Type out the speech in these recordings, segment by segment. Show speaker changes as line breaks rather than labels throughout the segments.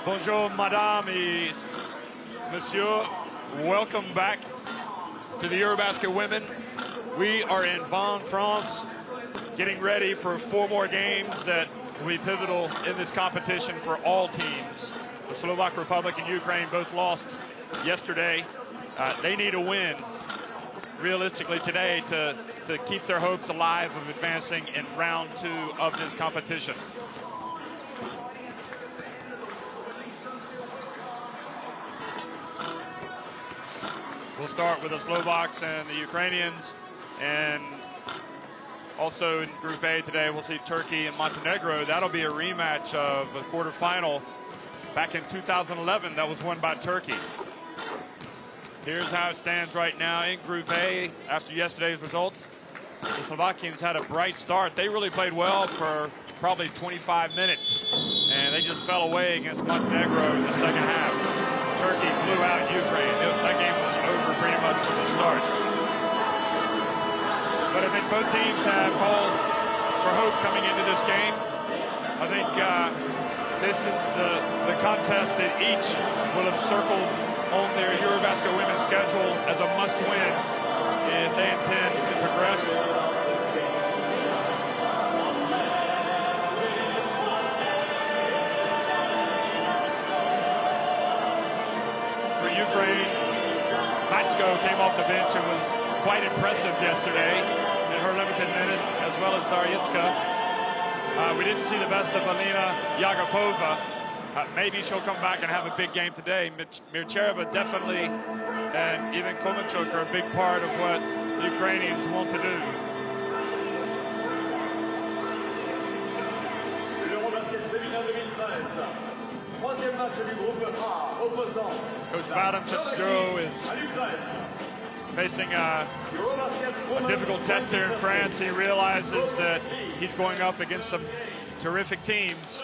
Bonjour, madame et monsieur. Welcome back to the EuroBasket women. We are in Vannes, France, getting ready for 4 more games that will be pivotal in this competition for all teams. The Slovak Republic and Ukraine both lost yesterday. They need a win, realistically, today to keep their hopes alive of advancing in round 2 of this competition. We'll start with the Slovaks and the Ukrainians, and also in Group A today we'll see Turkey and Montenegro. That'll be a rematch of a quarterfinal back in 2011 that was won by Turkey. Here's how it stands right now in Group A after yesterday's results. The Slovakians had a bright start. They really played well for probably 25 minutes, and they just fell away against Montenegro in the second half. Turkey blew out Ukraine. That game was over pretty much from the start. But I think both teams have calls for hope coming into this game. I think this is the contest that each will have circled on their EuroBasket women's schedule as a must-win if they intend to progress. For Ukraine, Matsko came off the bench and was quite impressive yesterday in her limited minutes, as well as Zarytska. We didn't see the best of Alina Yagapova. Maybe she'll come back and have a big game today. Mirchereva definitely, and even Komenchuk are a big part of what the Ukrainians want to do. Coach Vadim Chapjou is facing a difficult test here in France. He realizes that he's going up against some terrific teams.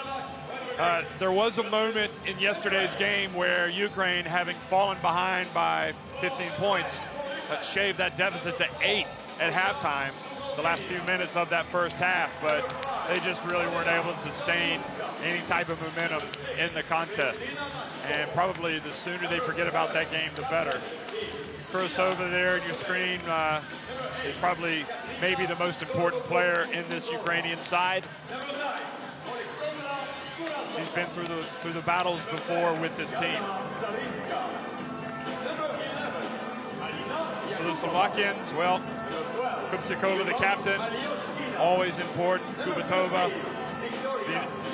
There was a moment in yesterday's game where Ukraine, having fallen behind by 15 points, shaved that deficit to 8 at halftime, the last few minutes of that first half, but they just really weren't able to sustain any type of momentum in the contest. And probably the sooner they forget about that game, the better. Kurasova there on your screen is probably maybe the most important player in this Ukrainian side. She's been through the battles before with this team. For the Slovakians, well, Kupčíková, the captain, always important. Kubatova,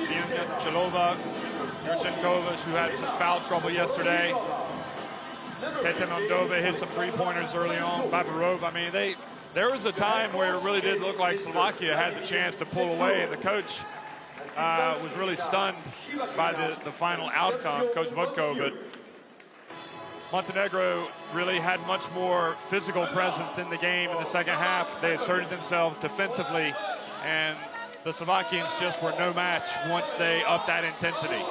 Vianchelova, Yurchenkova, who had some foul trouble yesterday. Tete Mondova hit some three-pointers early on. Babarova, I mean, there was a time where it really did look like Slovakia had the chance to pull away, and the coach was really stunned by the final outcome, Coach Vodko, but Montenegro really had much more physical presence in the game in the second half. They asserted themselves defensively, and the Slovakians just were no match once they upped that intensity.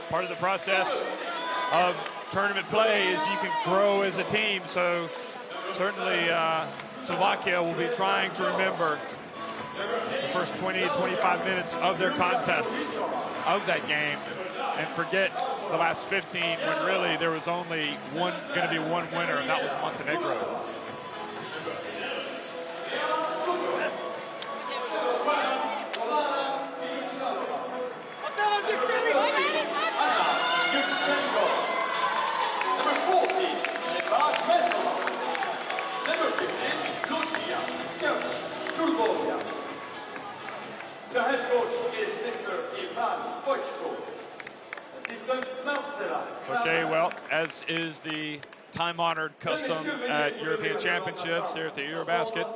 Part of the process of tournament play is you can grow as a team, so certainly Slovakia will be trying to remember the first 20 to 25 minutes of their contest of that game and forget the last 15 when really there was only going to be one winner, and that was Montenegro.
The head coach is Mr. Ivan Bochko. Assistant Marcela.
Okay, well, as is the time-honored custom at European Championships here at the EuroBasket,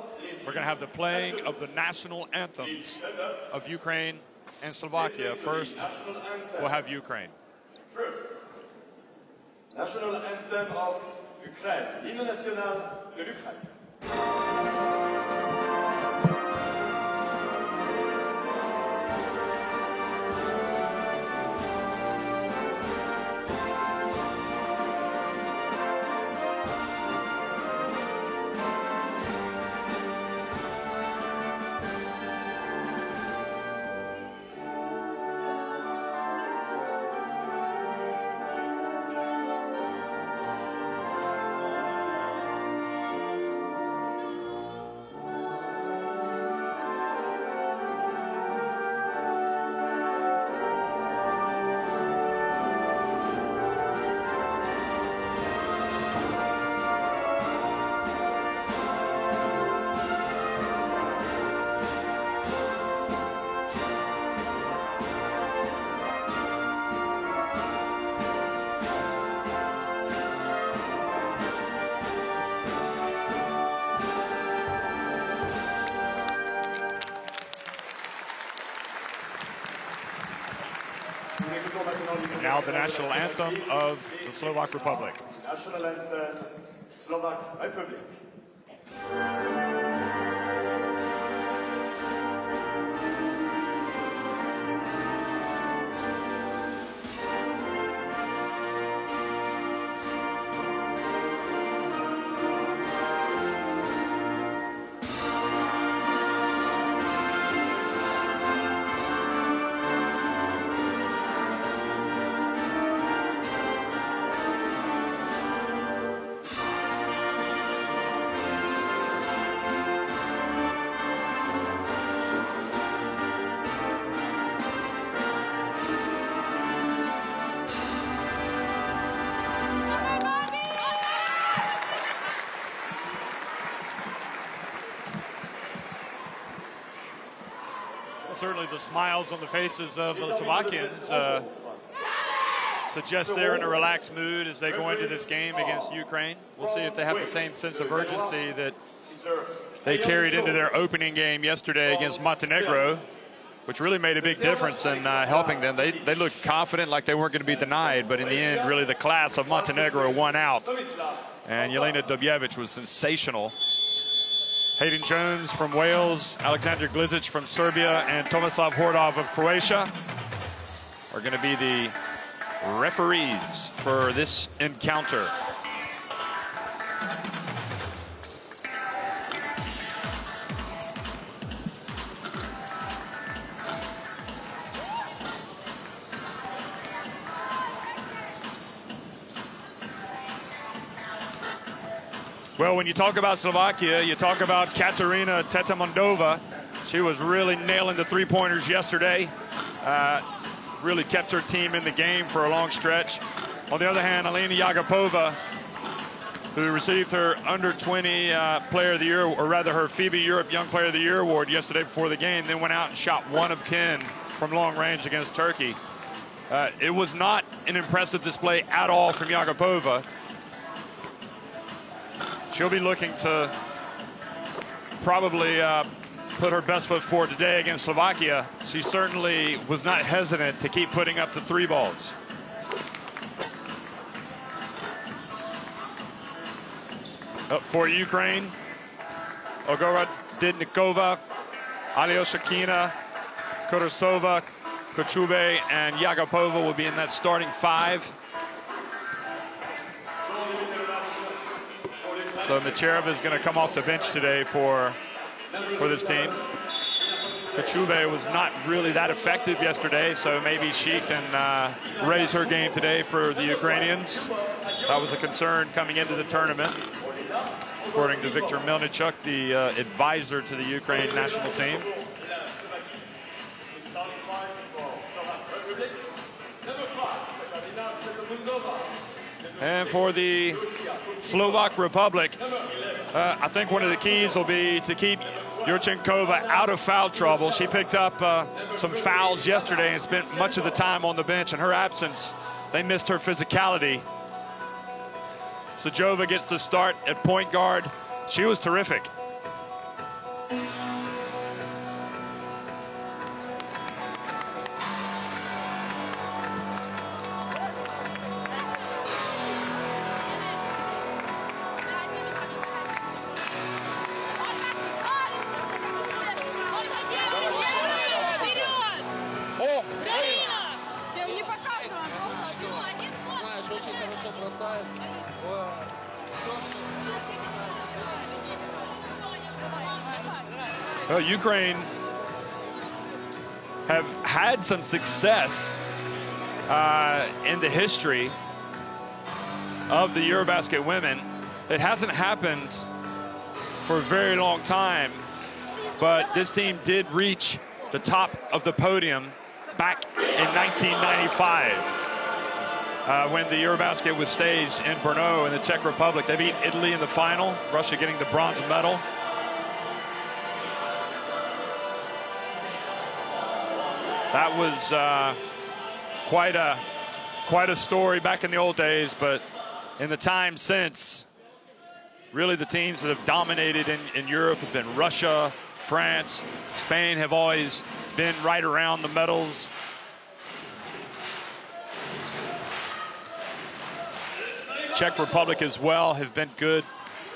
we're going to have the playing of the national anthems of Ukraine and Slovakia. First, we'll have Ukraine.
First, national anthem of Ukraine, l'hymne national de l'Ukraine.
Now the national anthem of the Slovak Republic.
National anthem, Slovak Republic.
Certainly the smiles on the faces of the Slovakians suggest they're in a relaxed mood as they go into this game against Ukraine. We'll see if they have the same sense of urgency that they carried into their opening game yesterday against Montenegro, which really made a big difference in helping them. They looked confident, like they weren't going to be denied, but in the end, really the class of Montenegro won out. And Jelena Dobjevic was sensational. Hayden Jones from Wales, Alexander Glizic from Serbia, and Tomislav Hordov of Croatia are going to be the referees for this encounter. Well, when you talk about Slovakia, you talk about Katarina Tetamondova. She was really nailing the three-pointers yesterday. Really kept her team in the game for a long stretch. On the other hand, Alina Yagapova, who received her under-20 Player of the Year, or rather her FIBA Europe Young Player of the Year award yesterday before the game, then went out and shot 1 of 10 from long range against Turkey. It was not an impressive display at all from Yagapova. She'll be looking to probably put her best foot forward today against Slovakia. She certainly was not hesitant to keep putting up the three balls. Up for Ukraine, Ogora Didnikova, Alioshakina, Kurasova, Kochube, and Yagapova will be in that starting 5. So Machereva is going to come off the bench today for this team. Kochube was not really that effective yesterday, so maybe she can raise her game today for the Ukrainians. That was a concern coming into the tournament, according to Viktor Melnichuk, the advisor to the Ukraine national team. And for the Slovak Republic, I think one of the keys will be to keep Yurchenkova out of foul trouble. She picked up some fouls yesterday and spent much of the time on the bench. In her absence, they missed her physicality. Sajova gets the start at point guard. She was terrific. Well, Ukraine have had some success in the history of the EuroBasket women. It hasn't happened for a very long time, but this team did reach the top of the podium back in 1995 when the EuroBasket was staged in Brno in the Czech Republic. They beat Italy in the final, Russia getting the bronze medal. That was quite a story back in the old days, but in the time since, really the teams that have dominated in Europe have been Russia, France, Spain have always been right around the medals. Czech Republic as well have been good,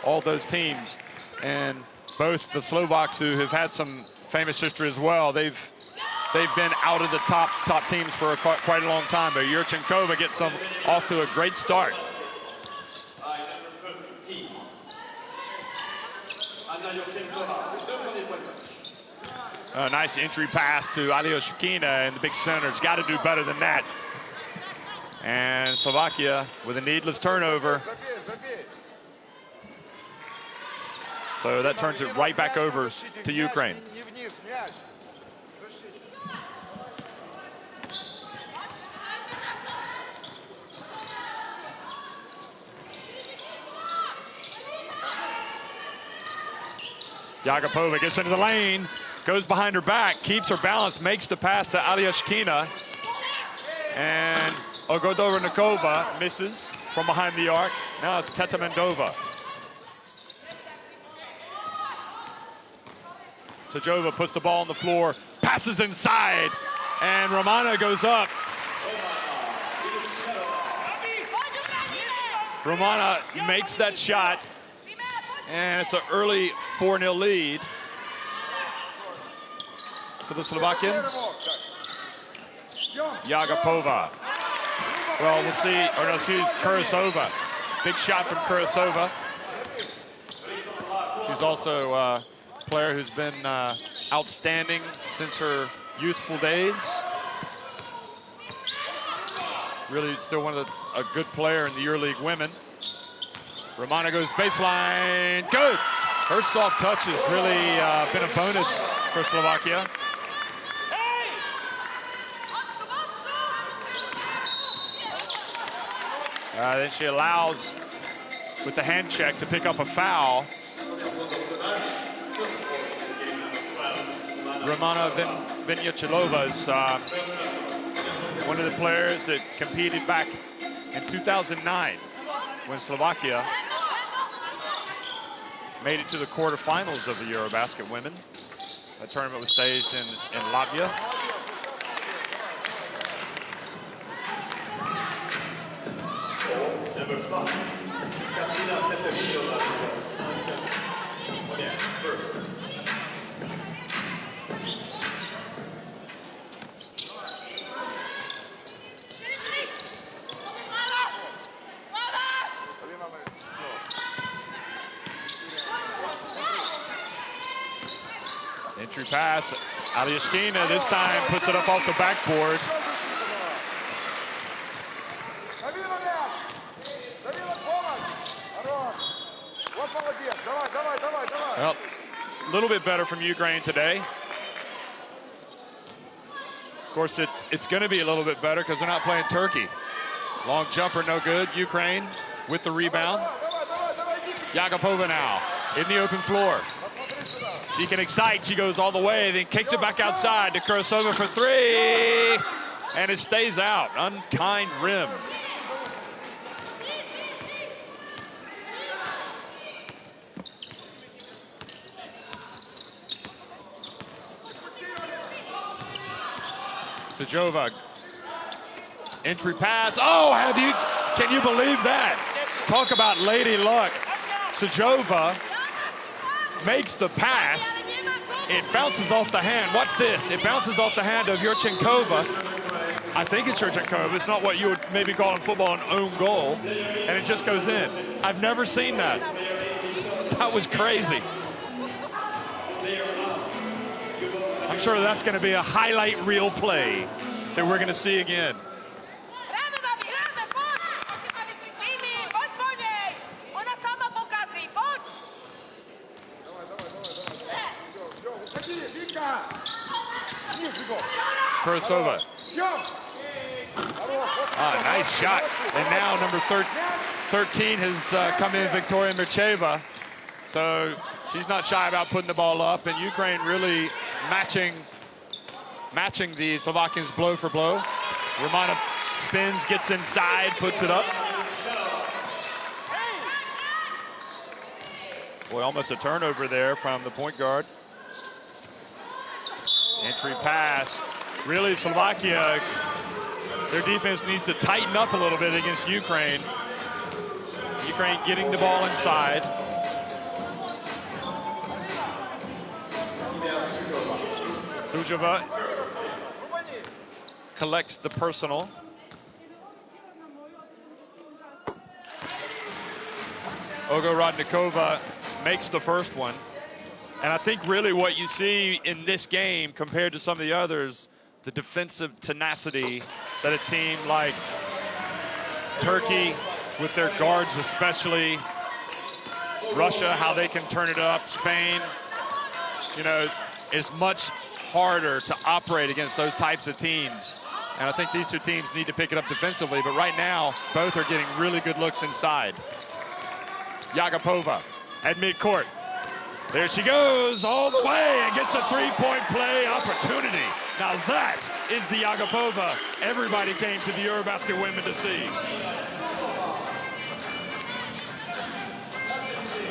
all those teams. And both the Slovaks, who have had some famous history as well, they've been out of the top teams for quite a long time. But Yurchenkova gets them off to a great start. A nice entry pass to Alioshkina in the big center. It's got to do better than that. And Slovakia with a needless turnover. So that turns it right back over to Ukraine. Yagapova gets into the lane, goes behind her back, keeps her balance, makes the pass to Alioshkina. And Ogodovernikova misses from behind the arc. Now it's Tetemendova. Sajova puts the ball on the floor, passes inside, and Romana goes up. Romana makes that shot, and it's an early 4-0 lead for the Slovakians. Yagapova. Well, we'll see, or no, excuse, Kurasova. Big shot from Kurasova. She's also a player who's been outstanding since her youthful days. Really still a good player in the EuroLeague women. Romana goes baseline, good! Her soft touch has really been a bonus for Slovakia. Then she allows, with the hand check, to pick up a foul. Romana Veniachilova is one of the players that competed back in 2009 when Slovakia made it to the quarterfinals of the EuroBasket women. That tournament was staged in Latvia.
Number 5, Katrina Petervilova, first.
Entry pass, Alioshkina this time puts it up off the backboard. Well, a little bit better from Ukraine today. Of course, it's going to be a little bit better because they're not playing Turkey. Long jumper, no good. Ukraine with the rebound. Yagapova now in the open floor. She can excite, she goes all the way, then kicks it back outside to Kurasova for 3, and it stays out. Unkind rim. Sajova, entry pass. Oh, can you believe that? Talk about lady luck. Sajova makes the pass. It bounces off the hand. Watch this. It bounces off the hand of Yurchenkova. I think it's Yurchenkova. It's not what you would maybe call in football an own goal. And it just goes in. I've never seen that. That was crazy. I'm sure that's going to be a highlight reel play that we're going to see again. Kurasova. Nice shot. And now number 13 has come in, Victoria Mircheva. So she's not shy about putting the ball up, and Ukraine really matching the Slovakians blow for blow. Romana spins, gets inside, puts it up. Boy, almost a turnover there from the point guard. Entry pass. Really, Slovakia, their defense needs to tighten up a little bit against Ukraine. Ukraine getting the ball inside. Sujova collects the personal. Ogorodnikova makes the first one. And I think really what you see in this game compared to some of the others, the defensive tenacity that a team like Turkey, with their guards especially, Russia, how they can turn it up, Spain, you know, is much harder to operate against those types of teams. And I think these two teams need to pick it up defensively, but right now, both are getting really good looks inside. Yagapova at midcourt. There she goes all the way and gets a three-point play opportunity. Now that is the Yagapova everybody came to the EuroBasket women to see.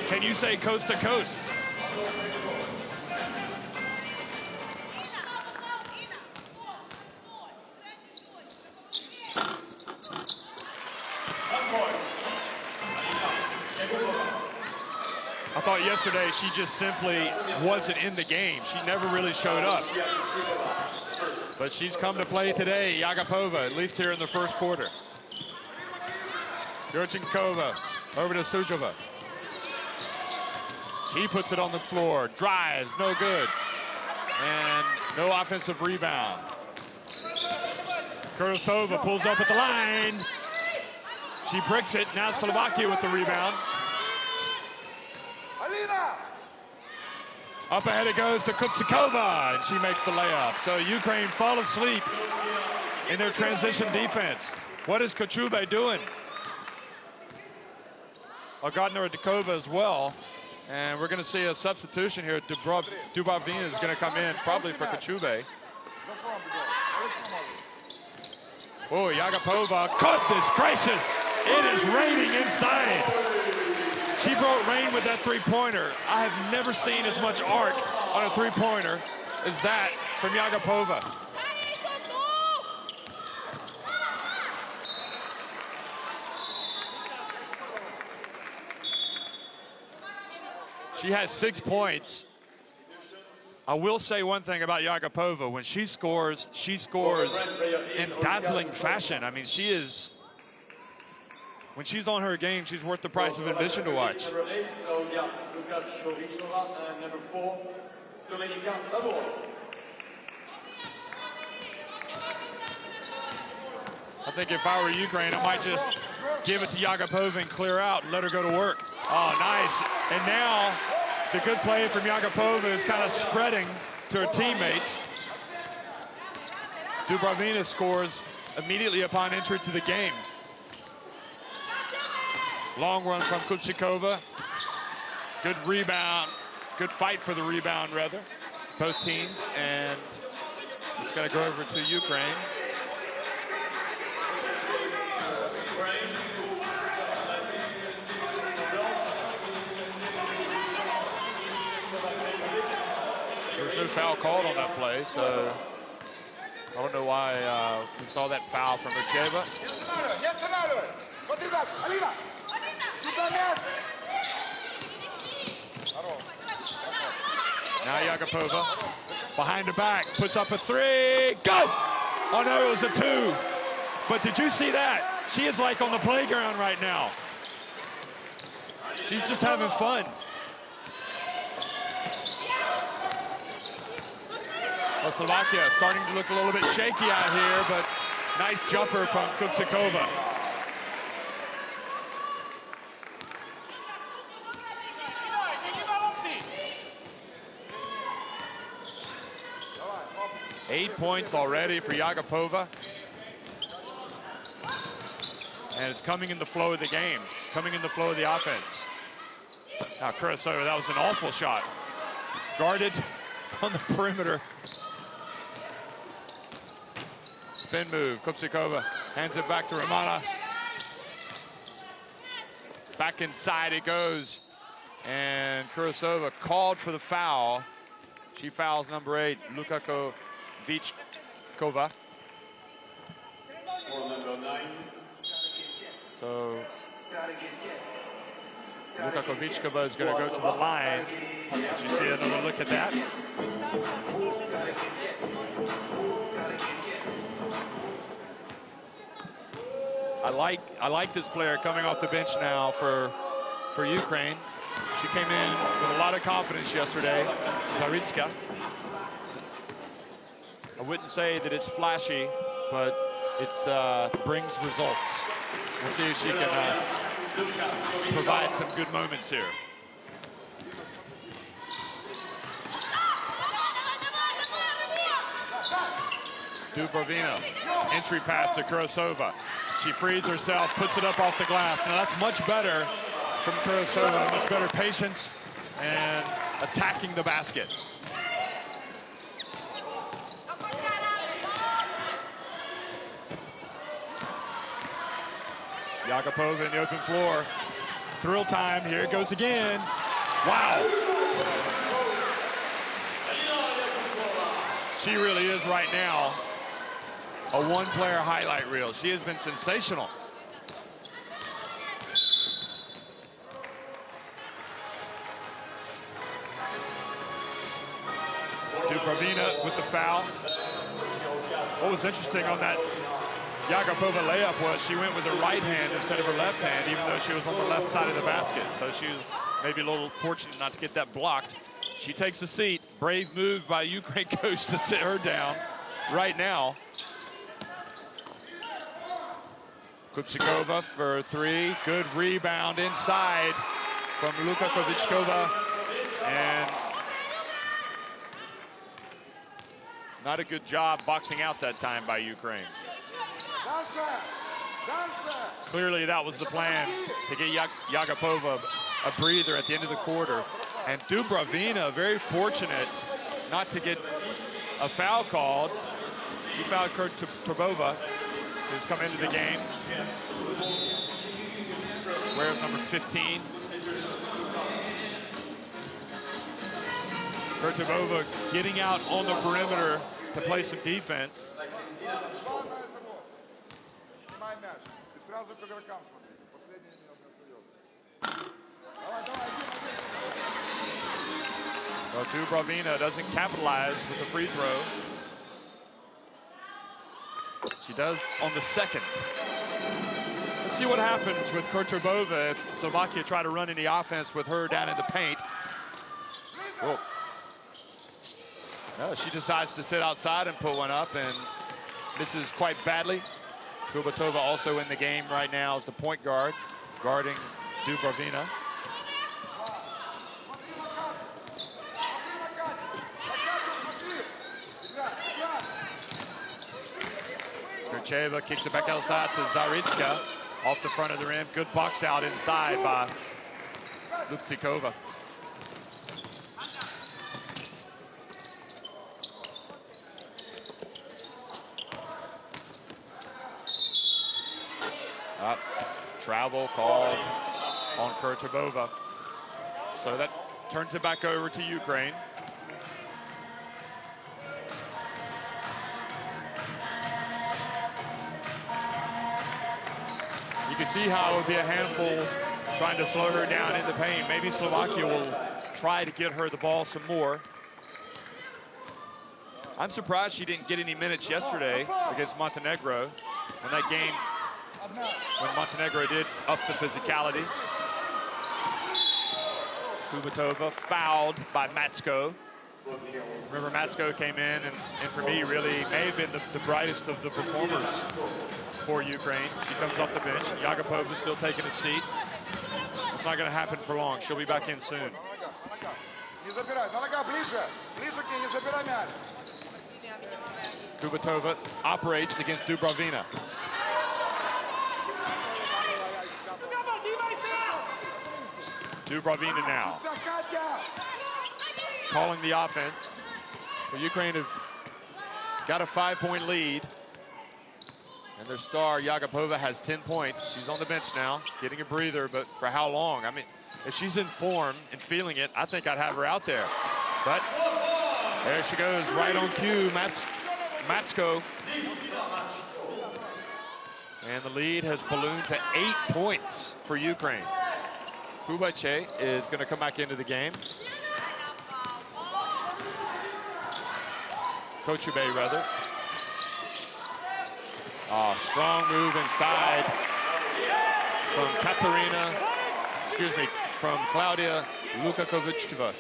Can you say coast to coast? I thought yesterday she just simply wasn't in the game. She never really showed up. But she's come to play today, Yagapova, at least here in the first quarter. Yurchenkova over to Sujova. She puts it on the floor, drives, no good. And no offensive rebound. Kurasova pulls up at the line. She bricks it, now Slovakia with the rebound. Up ahead it goes to Kutsikova, and she makes the layup. So Ukraine fall asleep in their transition defense. What is Kochube doing? Ogodnikova as well. And we're going to see a substitution here. Dubravina is going to come in, probably for Kochube. Oh, Yagapova, goodness gracious! It is raining inside. She brought rain with that three-pointer. I have never seen as much arc on a three-pointer as that from Yagapova. She has 6 points. I will say one thing about Yagapova. When she scores in dazzling fashion. I mean, she is... When she's on her game, she's worth the price of admission to watch. I think if I were Ukraine, I might just give it to Yagapova and clear out and let her go to work. Oh, nice. And now the good play from Yagapova is kind of spreading to her teammates. Dubravina scores immediately upon entry to the game. Long run from Kutsikova. Good rebound. Good fight for the rebound, rather. Both teams. And it's going to go over to Ukraine. There's no foul called on that play, so I don't know why we saw that foul from Urcheva. Now Yagapova, behind the back, puts up a three, go! Oh no, it was a two. But did you see that? She is like on the playground right now. She's just having fun. Well, Slovakia starting to look a little bit shaky out here, but nice jumper from Kutsikova. Eight points already for Yagapova. And it's coming in the flow of the game, coming in the flow of the offense. Now, Kurasova, that was an awful shot. Guarded on the perimeter. Spin move, Kutsikova hands it back to Romana. Back inside it goes. And Kurasova called for the foul. She fouls number 8, Lukakovichkova. So Luka Kovichkova is going to go to the line. Did you see another look at that? I like this player coming off the bench now for Ukraine. She came in with a lot of confidence yesterday, Zaritska. I wouldn't say that it's flashy, but it brings results. We'll see if she can provide some good moments here. Dubrovina, entry pass to Kurosova. She frees herself, puts it up off the glass. Now that's much better from Kurosova, much better patience and attacking the basket. Yakupova in the open floor. Thrill time, here it goes again. Wow. She really is right now a one-player highlight reel. She has been sensational. Dubrovina with the foul. What was interesting on that Yakupova layup was she went with her right hand instead of her left hand, even though she was on the left side of the basket. So she was maybe a little fortunate not to get that blocked. She takes a seat. Brave move by Ukraine coach to sit her down right now. Kupchikova for three. Good rebound inside from Luka Kovichkova. And not a good job boxing out that time by Ukraine. Clearly that was the plan, to get Yakupova a breather at the end of the quarter. And Dubrovina, very fortunate not to get a foul called. He fouled Kurtubova, who's come into the game. Wears number 15. Kurtubova getting out on the perimeter to play some defense. Well, Dubrovina doesn't capitalize with the free throw. She does on the second. Let's see what happens with Kurtubova if Slovakia try to run any offense with her down in the paint. Whoa. No, she decides to sit outside and put one up and misses quite badly. Kubatova also in the game right now as the point guard, guarding Dubrovina. Kurcheva kicks it back outside to Zaritska off the front of the rim. Good box out inside by Lutsikova. Up, travel called on Kurtubova. So that turns it back over to Ukraine. You can see how it would be a handful trying to slow her down in the paint. Maybe Slovakia will try to get her the ball some more. I'm surprised she didn't get any minutes yesterday against Montenegro in that game when Montenegro did up the physicality. Kubatova fouled by Matsko. Remember, Matsko came in and for me really may have been the brightest of the performers for Ukraine. She comes off the bench. Yakupova still taking a seat. It's not going to happen for long. She'll be back in soon. Kubatova operates against Dubrovina. Dubrovina now calling the offense. The Ukraine have got a 5-point lead. And their star, Yakupova, has 10 points. She's on the bench now, getting a breather, but for how long? I mean, if she's in form and feeling it, I think I'd have her out there. But there she goes, right on cue, Matsko. And the lead has ballooned to 8 points for Ukraine. Kubache is going to come back into the game. Kochube, rather. Oh, strong move inside from Klaudia Lukakovichova.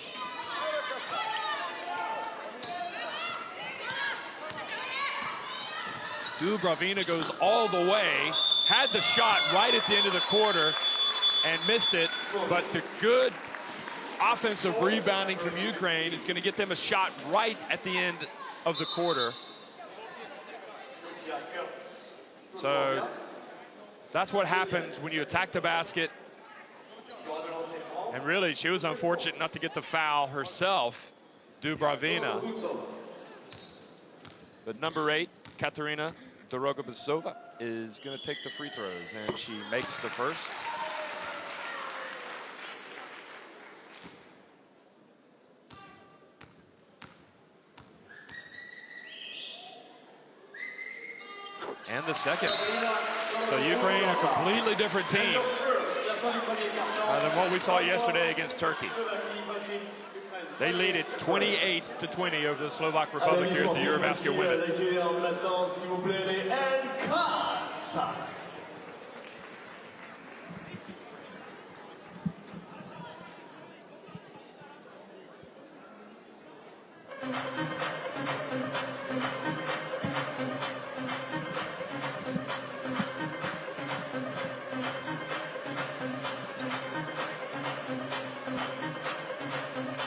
Dubravina goes all the way, had the shot right at the end of the quarter and missed it, but the good offensive rebounding from Ukraine is going to get them a shot right at the end of the quarter. So that's what happens when you attack the basket. And really, she was unfortunate not to get the foul herself, Dubravina. But number 8, Katerina Dorogobasova, is going to take the free throws, and she makes the first. And the second. So Ukraine, a completely different team than what we saw yesterday against Turkey. They lead it 28-20 over the Slovak Republic here at the EuroBasket Women.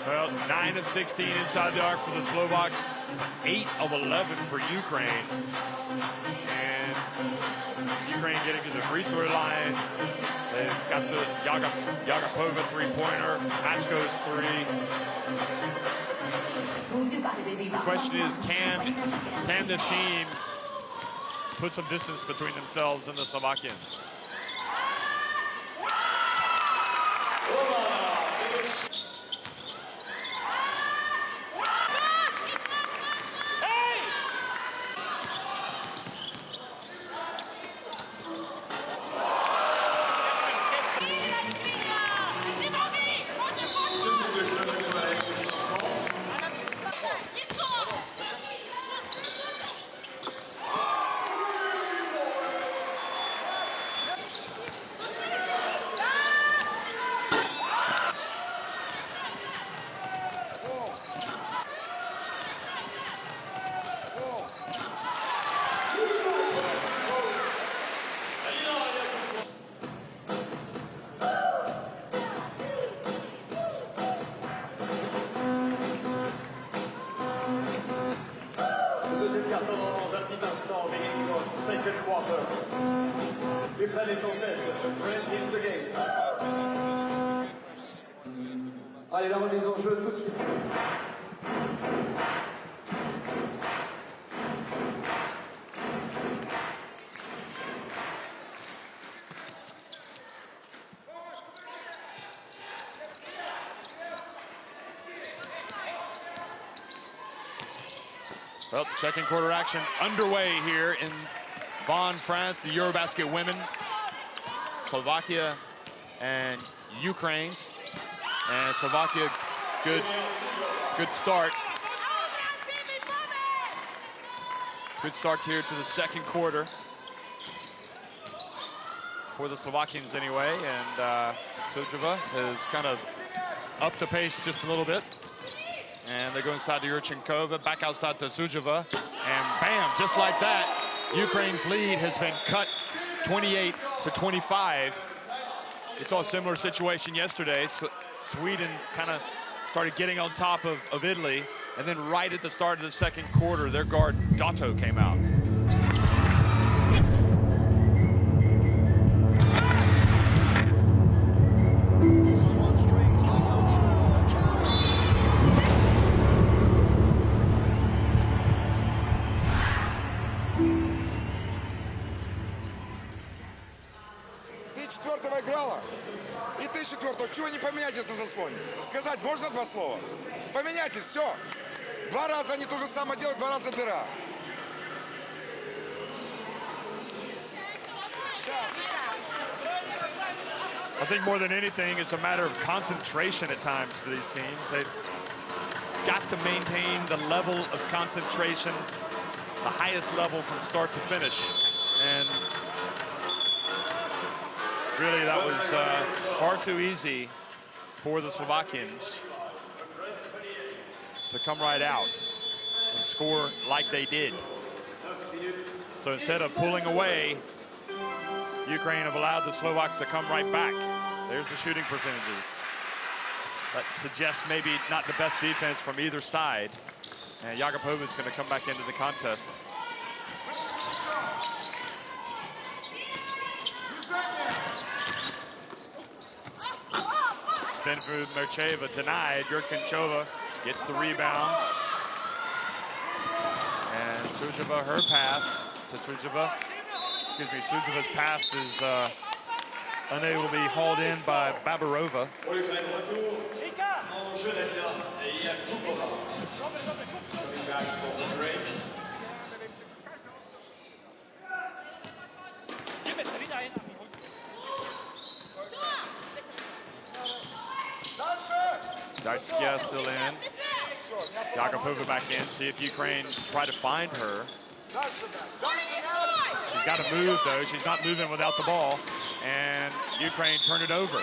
Well, 9 of 16 inside the arc for the Slovaks, 8 of 11 for Ukraine. And Ukraine getting to the free throw line. They've got the Yagapova three-pointer, Matchko's three. The question is, can this team put some distance between themselves and the Slovakians?
Allez, la remise en jeu tout de suite.
Well, second quarter action underway here in Bonn, France, the EuroBasket Women. Slovakia and Ukraine. And Slovakia, good start. Good start here to the second quarter. For the Slovakians anyway. And Sujova has kind of upped the pace just a little bit. And they go inside to Yurchenkova, back outside to Sujova. And bam, just like that, Ukraine's lead has been cut 28-25. We saw a similar situation yesterday. So Sweden kind of started getting on top of Italy, and then right at the start of the second quarter, their guard Dotto came out.
Четвертого играла, и ты четвертого. Чего не поменяйтесь на заслоне? Сказать можно 2 слова? Поменяйтесь, все. 2 раза они то же самое делают, 2 раза дыра. Сейчас.
I think more than anything, it's a matter of concentration at times for these teams. They've got to maintain the level of concentration, the highest level from start to finish. And really, that was far too easy for the Slovakians to come right out and score like they did. So instead of pulling away, Ukraine have allowed the Slovaks to come right back. There's the shooting percentages. That suggests maybe not the best defense from either side. And Yagapova is going to come back into the contest. Spin for Mercheva, denied. Yurkinchova gets the rebound. And Sujova, her pass to Sujova. Excuse me, Sujova's pass is unable to be hauled in by Babarova. Darskia still in. Yagapova back in. See if Ukraine try to find her. She's got to move, though. She's not moving without the ball. And Ukraine turned it over.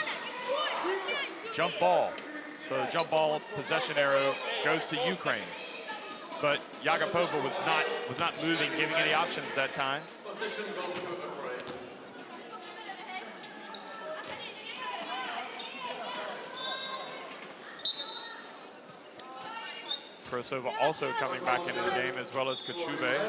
Jump ball. So the jump ball possession arrow goes to Ukraine. But Yagapova was not moving, giving any options that time. Krosova also coming back into the game, as well as Kochube.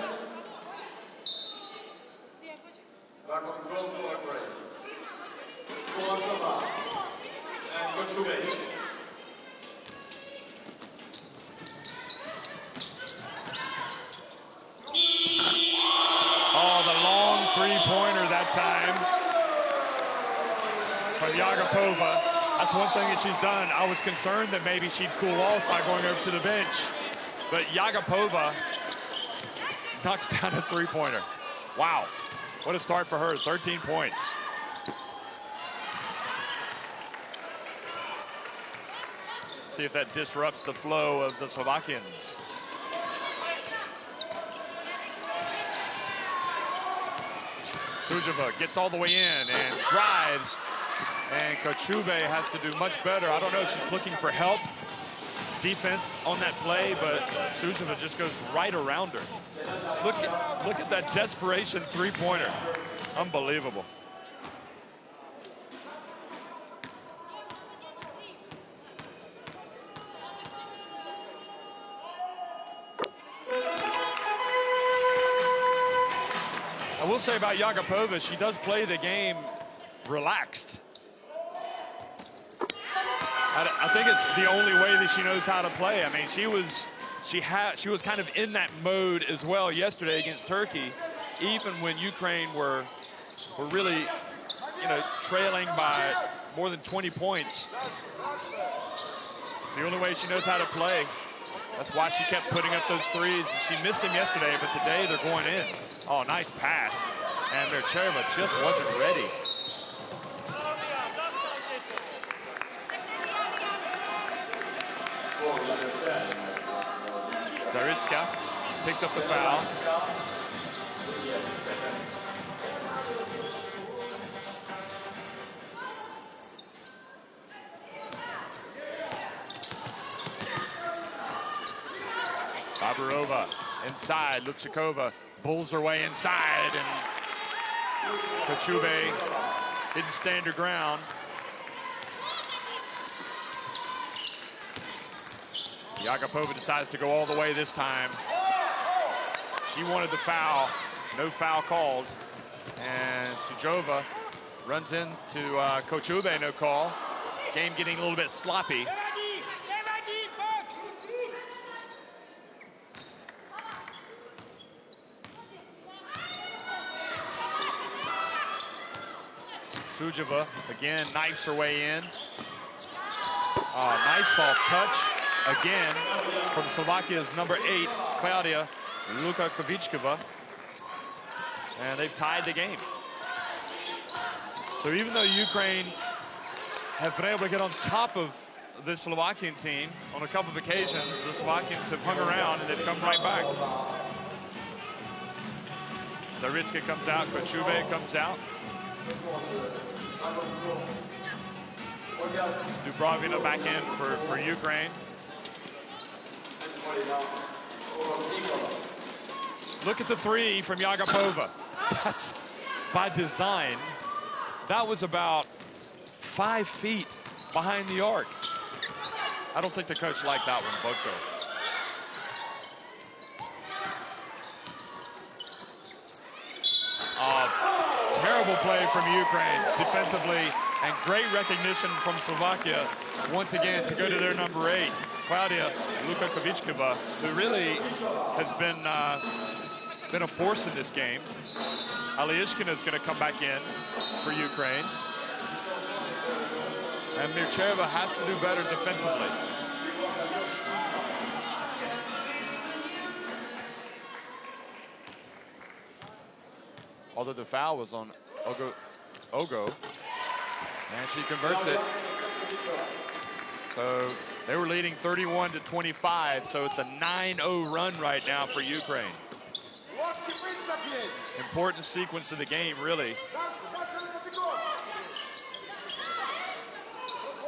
Oh, the long three-pointer that time from Yagapova. That's one thing that she's done. I was concerned that maybe she'd cool off by going over to the bench. But Yagapova knocks down a three-pointer. Wow, what a start for her, 13 points. See if that disrupts the flow of the Slovakians. Sujova gets all the way in and drives. And Kochube has to do much better. I don't know if she's looking for help defense on that play, but Sujova just goes right around her. Look at that desperation three-pointer. Unbelievable. I will say about Yagapova, she does play the game relaxed. I think it's the only way that she knows how to play. I mean, she was kind of in that mode as well yesterday against Turkey, even when Ukraine were really, trailing by more than 20 points. The only way she knows how to play. That's why she kept putting up those threes. And she missed them yesterday, but today they're going in. Oh, nice pass. And Mercheva just wasn't ready. Zaritska picks up the foul. Babarova inside. Lukshakova pulls her way inside, and Kochube didn't stand her ground. Yagapova decides to go all the way this time. She wanted the foul. No foul called. And Sujova runs into Kochube, no call. Game getting a little bit sloppy. Sujova again knifes her way in. Nice soft touch. Again, from Slovakia's number 8, Claudia Lukakovichkova. And they've tied the game. So even though Ukraine have been able to get on top of the Slovakian team on a couple of occasions. The Slovakians have hung around and they've come right back. Zaricka comes out, Kochuve comes out. Dubravina back in for Ukraine. Look at the three from Yagapova. That's by design. That was about 5 feet behind the arc. I don't think the coach liked that one, Bogdo. Terrible play from Ukraine defensively, and great recognition from Slovakia once again to go to their number 8, Claudia Lukakovichkova, who really has been a force in this game. Aliishkina is going to come back in for Ukraine. And Mircheva has to do better defensively. Although the foul was on Ogo, and she converts it. So they were leading 31-25, so it's a 9-0 run right now for Ukraine. Important sequence of the game, really.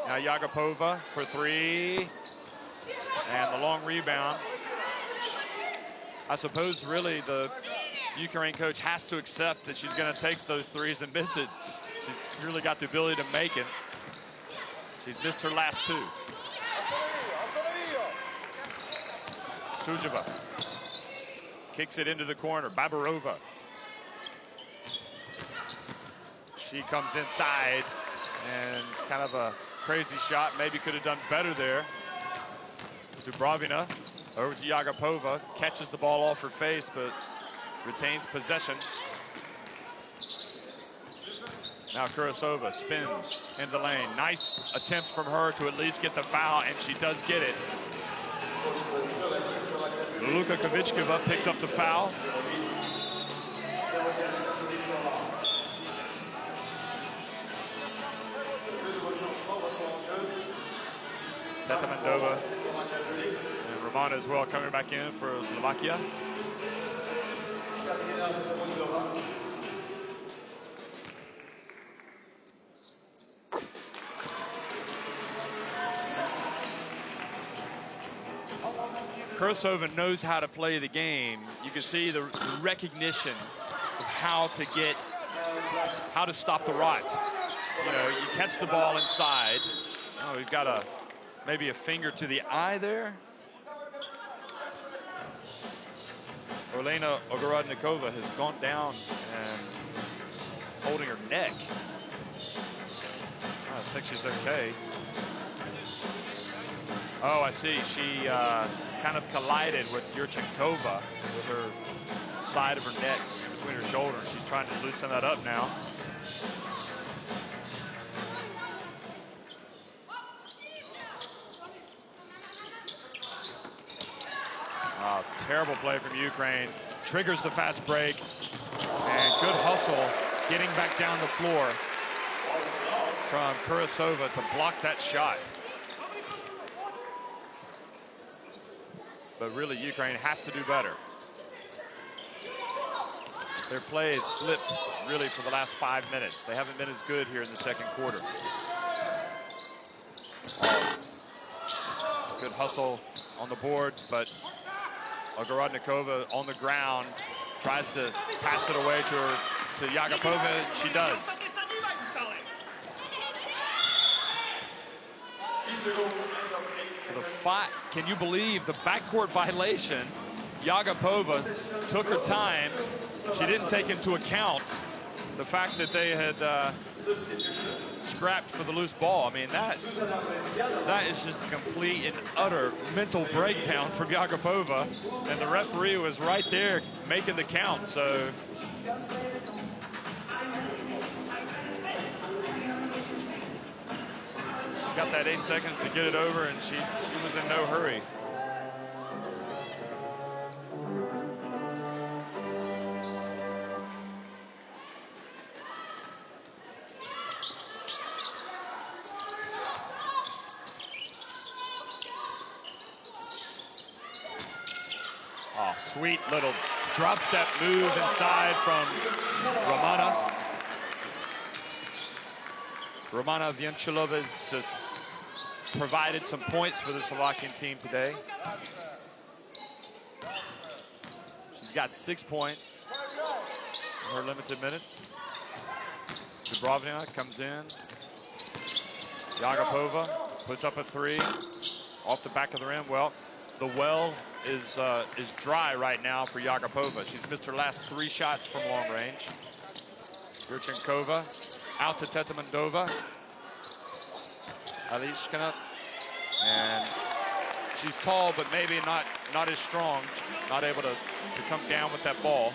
Now Yagapova for 3, and the long rebound. I suppose really the Ukraine coach has to accept that she's going to take those threes and miss it. She's really got the ability to make it. She's missed her last 2. Sujeva kicks it into the corner. Babarova. She comes inside, and kind of a crazy shot. Maybe could have done better there. Dubravina over to Yagapova. Catches the ball off her face, but retains possession. Now Kurasova spins in the lane. Nice attempt from her to at least get the foul, and she does get it. Lukakovichkova picks up the foul. Tetamandova and Romana as well coming back in for Slovakia. Kurasova knows how to play the game. You can see the recognition of how to stop the rot. You know, you catch the ball inside. Oh, we've got maybe a finger to the eye there. Olena Ogorodnikova has gone down and holding her neck. I think she's okay. Oh, I see. She kind of collided with Yurchenkova with her side of her neck between her shoulders. She's trying to loosen that up now. Oh, terrible play from Ukraine. Triggers the fast break. And good hustle getting back down the floor from Kurasova to block that shot. But really, Ukraine have to do better. Their play has slipped really for the last 5 minutes. They haven't been as good here in the second quarter. Good hustle on the boards, but Ogorodnikova on the ground tries to pass it away to Yagapova. She does. Can you believe the backcourt violation? Yagapova took her time. She didn't take into account the fact that they had scrapped for the loose ball. I mean, that is just a complete and utter mental breakdown from Yagapova. And the referee was right there making the count, so. Got that 8 seconds to get it over, and she was in no hurry. Oh, sweet little drop step move inside from Romana. Romana Vienchilova has just provided some points for the Slovakian team today. She's got 6 points in her limited minutes. Dubrovina comes in. Yagapova puts up a 3 off the back of the rim. Well, the well is dry right now for Yagapova. She's missed her last 3 shots from long range. Yurchenkova out to Tetamandova. Alishkina, and she's tall, but maybe not as strong. Not able to come down with that ball.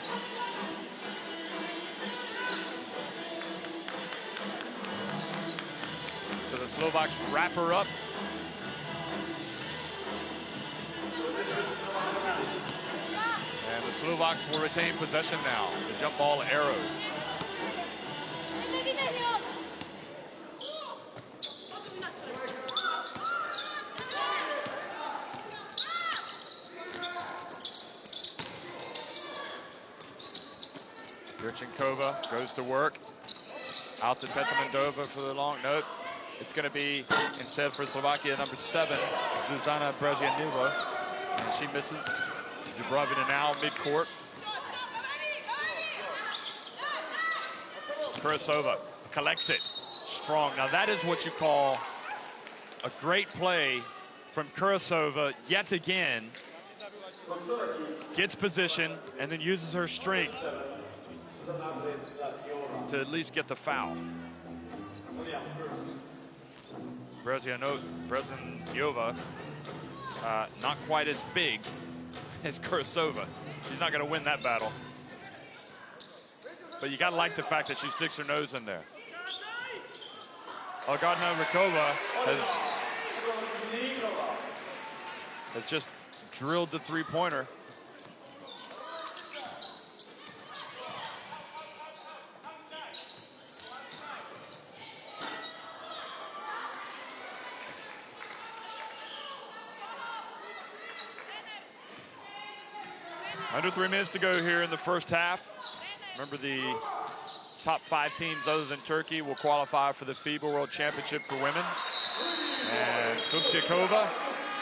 So the Slovaks wrap her up. And the Slovaks will retain possession now. The jump ball arrow. Yurchenkova goes to work. Out to Tetamandova for the long note. It's going to be, instead for Slovakia, number 7, Zuzana Brazianova. And she misses. Dubrovina now mid-court. Kurasova collects it. Strong. Now that is what you call a great play from Kurasova yet again. Gets position and then uses her strength to at least get the foul. Brazianova, not quite as big as Kurasova. She's not going to win that battle. But you got to like the fact that she sticks her nose in there. Olgardna Rykova has just drilled the 3-pointer. Under 3 minutes to go here in the first half. Remember, the top 5 teams other than Turkey will qualify for the FIBA World Championship for women. And Kupsiakova,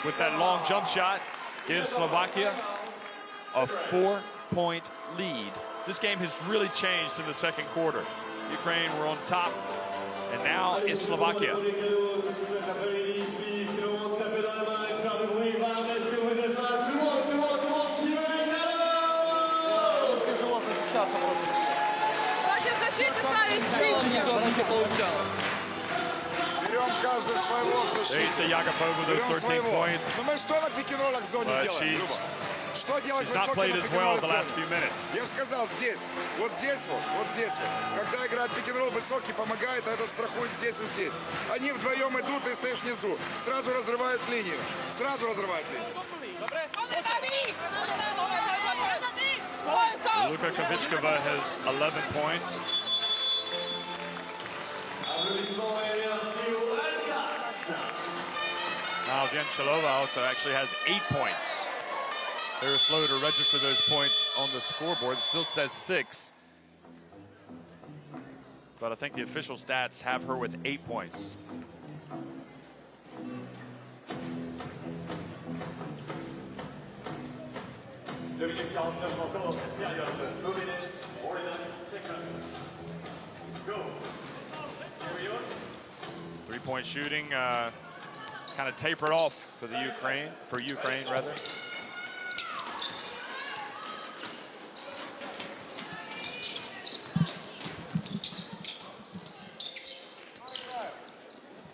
with that long jump shot, gives Slovakia a 4-point lead. This game has really changed in the second quarter. Ukraine were on top, and now it's Slovakia.
Берем каждый своего в защите. Берем своего. Ну мы что на пик-н-роллах в зоне делаем, Люба? Что делать высокий на пик-н-роллах в зоне? Я же сказал, здесь. Вот здесь вот, вот здесь вот. Когда играет пик-н-ролл высокий, помогает, а этот страхует здесь и здесь. Они вдвоем идут, ты стоишь внизу. Сразу разрывают линию. Сразу разрывают линию.
Luka Kovichkova has 11 points. Now Vienchilova also actually has 8 points. They were slow to register those points on the scoreboard. It still says 6. But I think the official stats have her with 8 points.
Deuxième 49 encore, période, 2 minutes, 49 seconds. Go.
3-point shooting kind of tapered off for the Ukraine rather.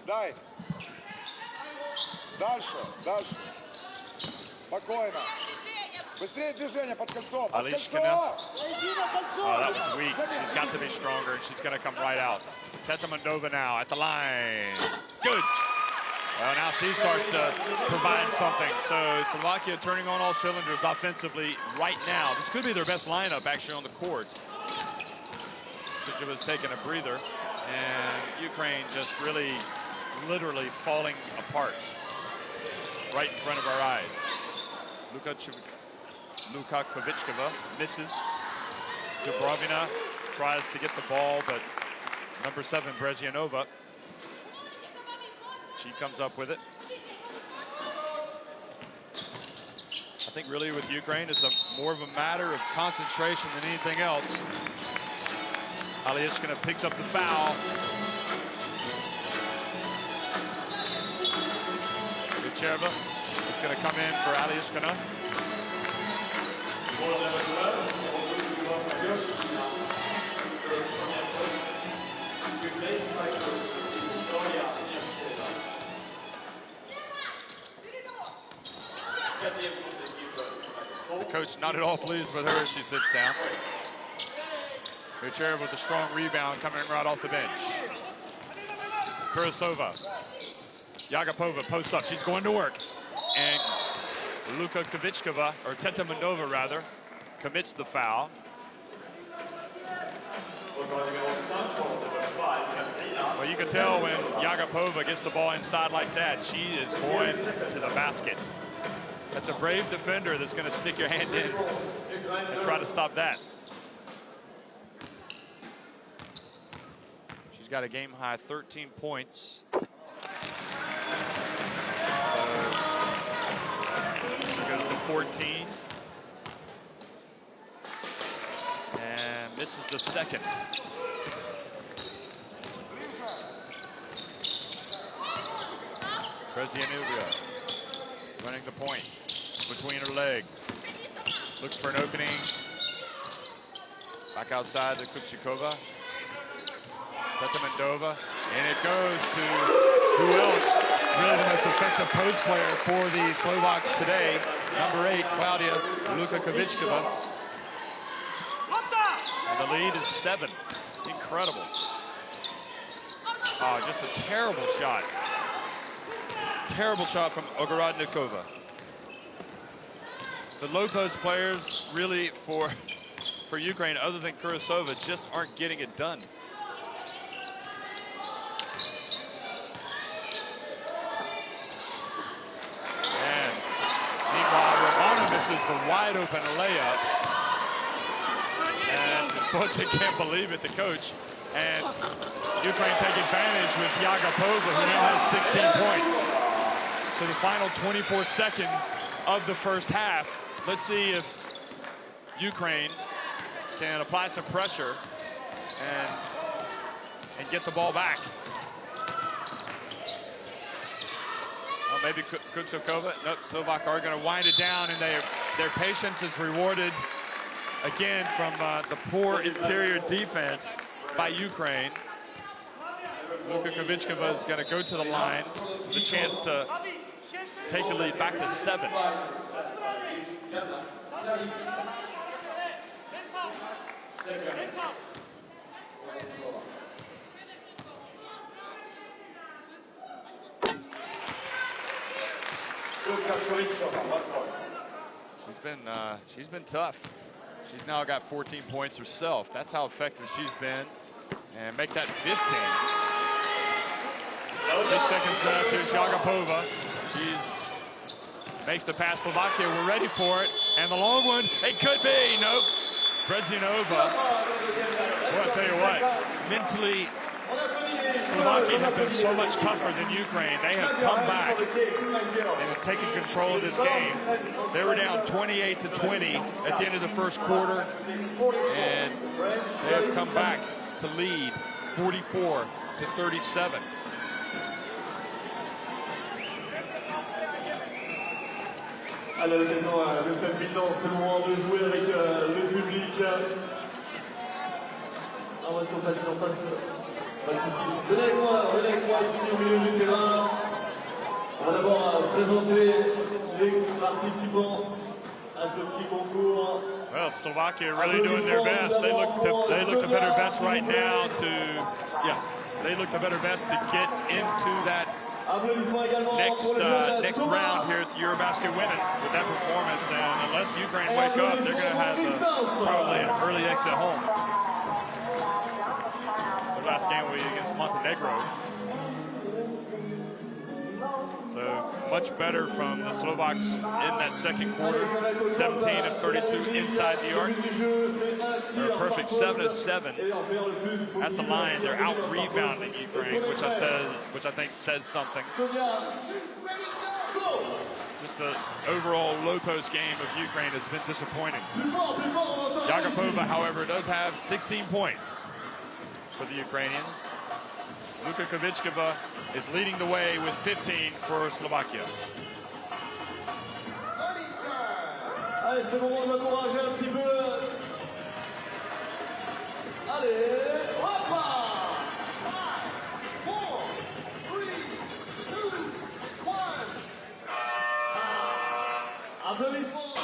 Дай. Дальше, дальше. Спокойно. Быстрее движение под кольцо. Под кольцо!
Oh, that was weak. She's got to be stronger, and she's going to come right out. Tetamandova now at the line. Good. Well, now she starts to provide something. So Slovakia turning on all cylinders offensively right now. This could be their best lineup actually on the court. Such was taking a breather, and Ukraine just really, literally falling apart right in front of our eyes. Luka Kovichkova misses. Dubrovina tries to get the ball, but number 7, Brezianova, she comes up with it. I think really with Ukraine, it's more of a matter of concentration than anything else. Aliashkina picks up the foul. Kucherva is going to come in for Aliashkina. The coach not at all pleased with her as she sits down. Kucherva with a strong rebound coming right off the bench. Kurasova. Yagapova posts up. She's going to work. And Luka Kovichkova, or Tetamanova rather, commits the foul. Well, you can tell when Yagapova gets the ball inside like that, she is going to the basket. That's a brave defender that's going to stick your hand in and try to stop that. She's got a game-high 13 points. She goes to 14. And misses the second. Brezianova running the point between her legs. Looks for an opening. Back outside to Kuchikova. Tetamandova. And it goes to who else? Really the most effective post player for the Slovaks today. Number 8, Claudia Luka Kovichkova. And the lead is 7. Incredible. Oh, just a terrible shot. Terrible shot from Ogorodnikova. The low post players really for Ukraine, other than Kurasova, just aren't getting it done. And meanwhile, Romano misses the wide open layup. And Foce can't believe it, the coach. And Ukraine take advantage with Yagapova, who now has 16 points. So the final 24 seconds of the first half. Let's see if Ukraine can apply some pressure and get the ball back. Well, maybe Kutsukova. Nope, Slovak are going to wind it down, and their patience is rewarded again from the poor interior defense by Ukraine. Luka Kovichkova is going to go to the line with a chance to take the lead back to 7. She's been tough. She's now got 14 points herself. That's how effective she's been. And make that 15. 6 seconds left. Here's Yagapova. She's makes the pass. Slovakia, we're ready for it. And the long one, it could be. Nope. Brezianova. Well, I'll tell you what, mentally, Slovakia have been so much tougher than Ukraine. They have come back and have taken control of this game. They were down 28-20 at the end of the first quarter, and they have come back to lead 44-37.
À l'occasion de cette mi-temps, c'est le moment de jouer avec le public. Sur place, en face. Pas de soucis. Venez avec moi ici au milieu du terrain. On va d'abord présenter les participants à ce petit concours.
Well, Slovakia really doing their best. They look the better bets right now to get into that next round here at the EuroBasket Women with that performance. And unless Ukraine wake up, they're going to have probably an early exit home. Their last game will be against Montenegro. So much better from the Slovaks in that second quarter. 17 of 32 inside the arc. They're a perfect 7 of 7 at the line. They're out rebounding Ukraine, which I think says something. Just the overall low post game of Ukraine has been disappointing. Yagapova, however, does have 16 points for the Ukrainians. Luka Kovichkova is leading the way with 15 for Slovakia.
Allez, c'est le moment d'encourager un petit peu. Allez, hop! 5, 4, 3, 2, 1. Applaudissements.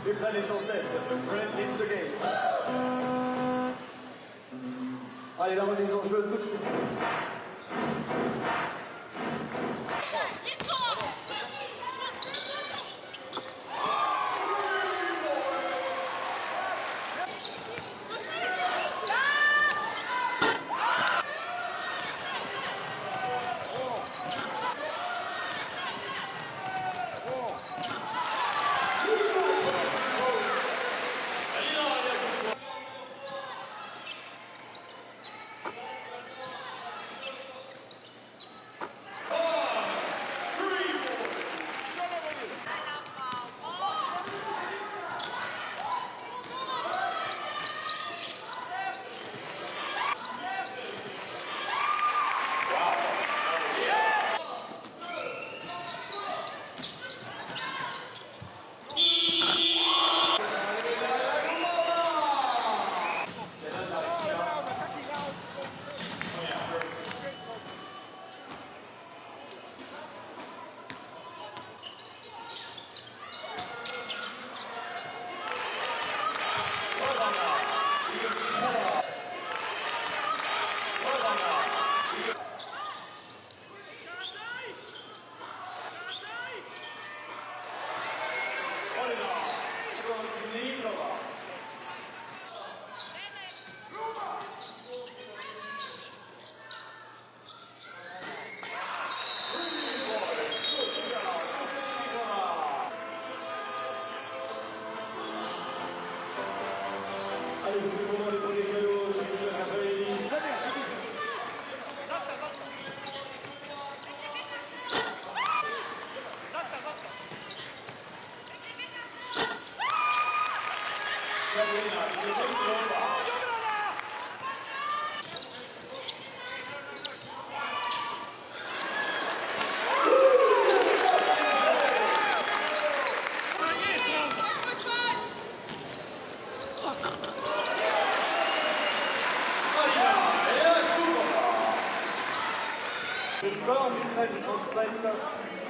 Ukraine est en tête. Ukraine leads the game. Allez, la remise en jeu tout de suite.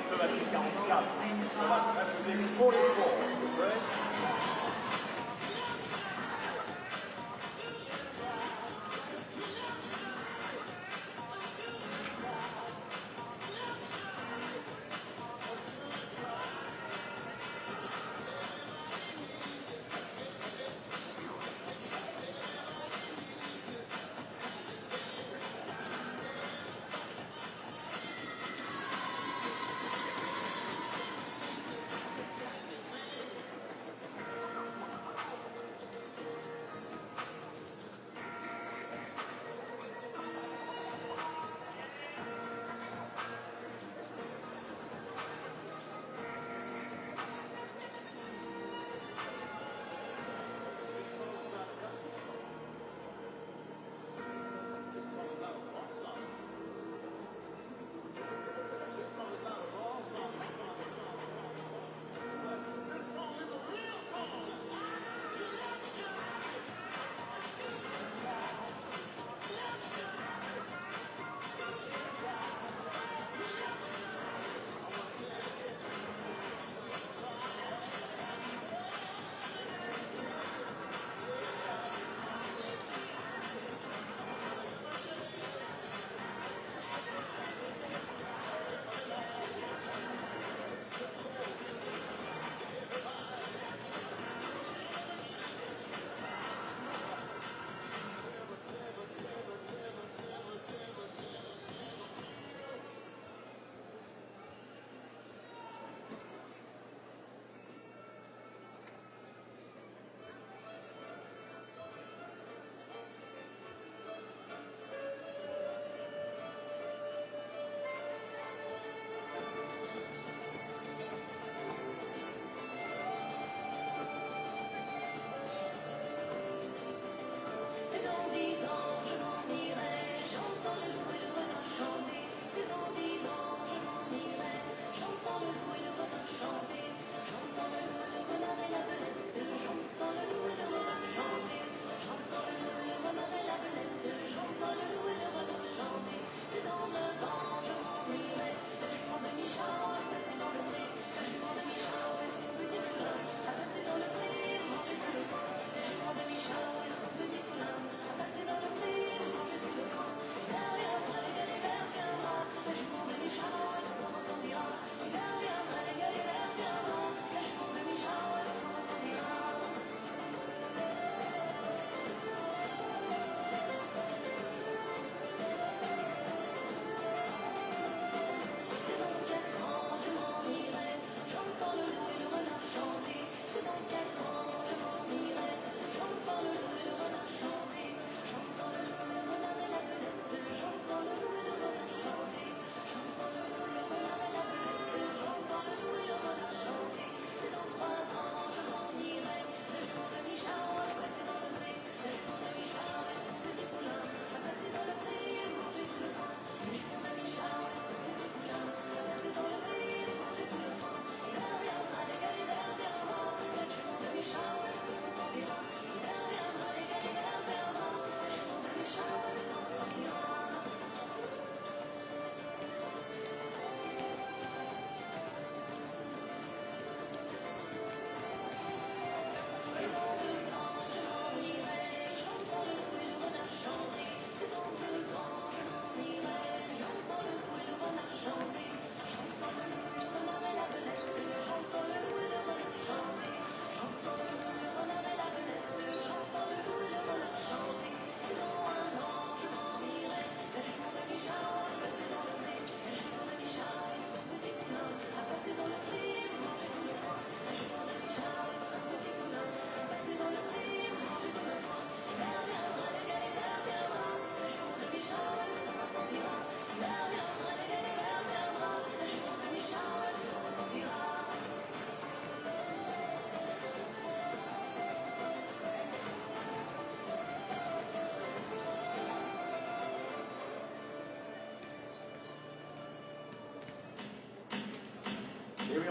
Slovaquie 44, Slovaque République 44.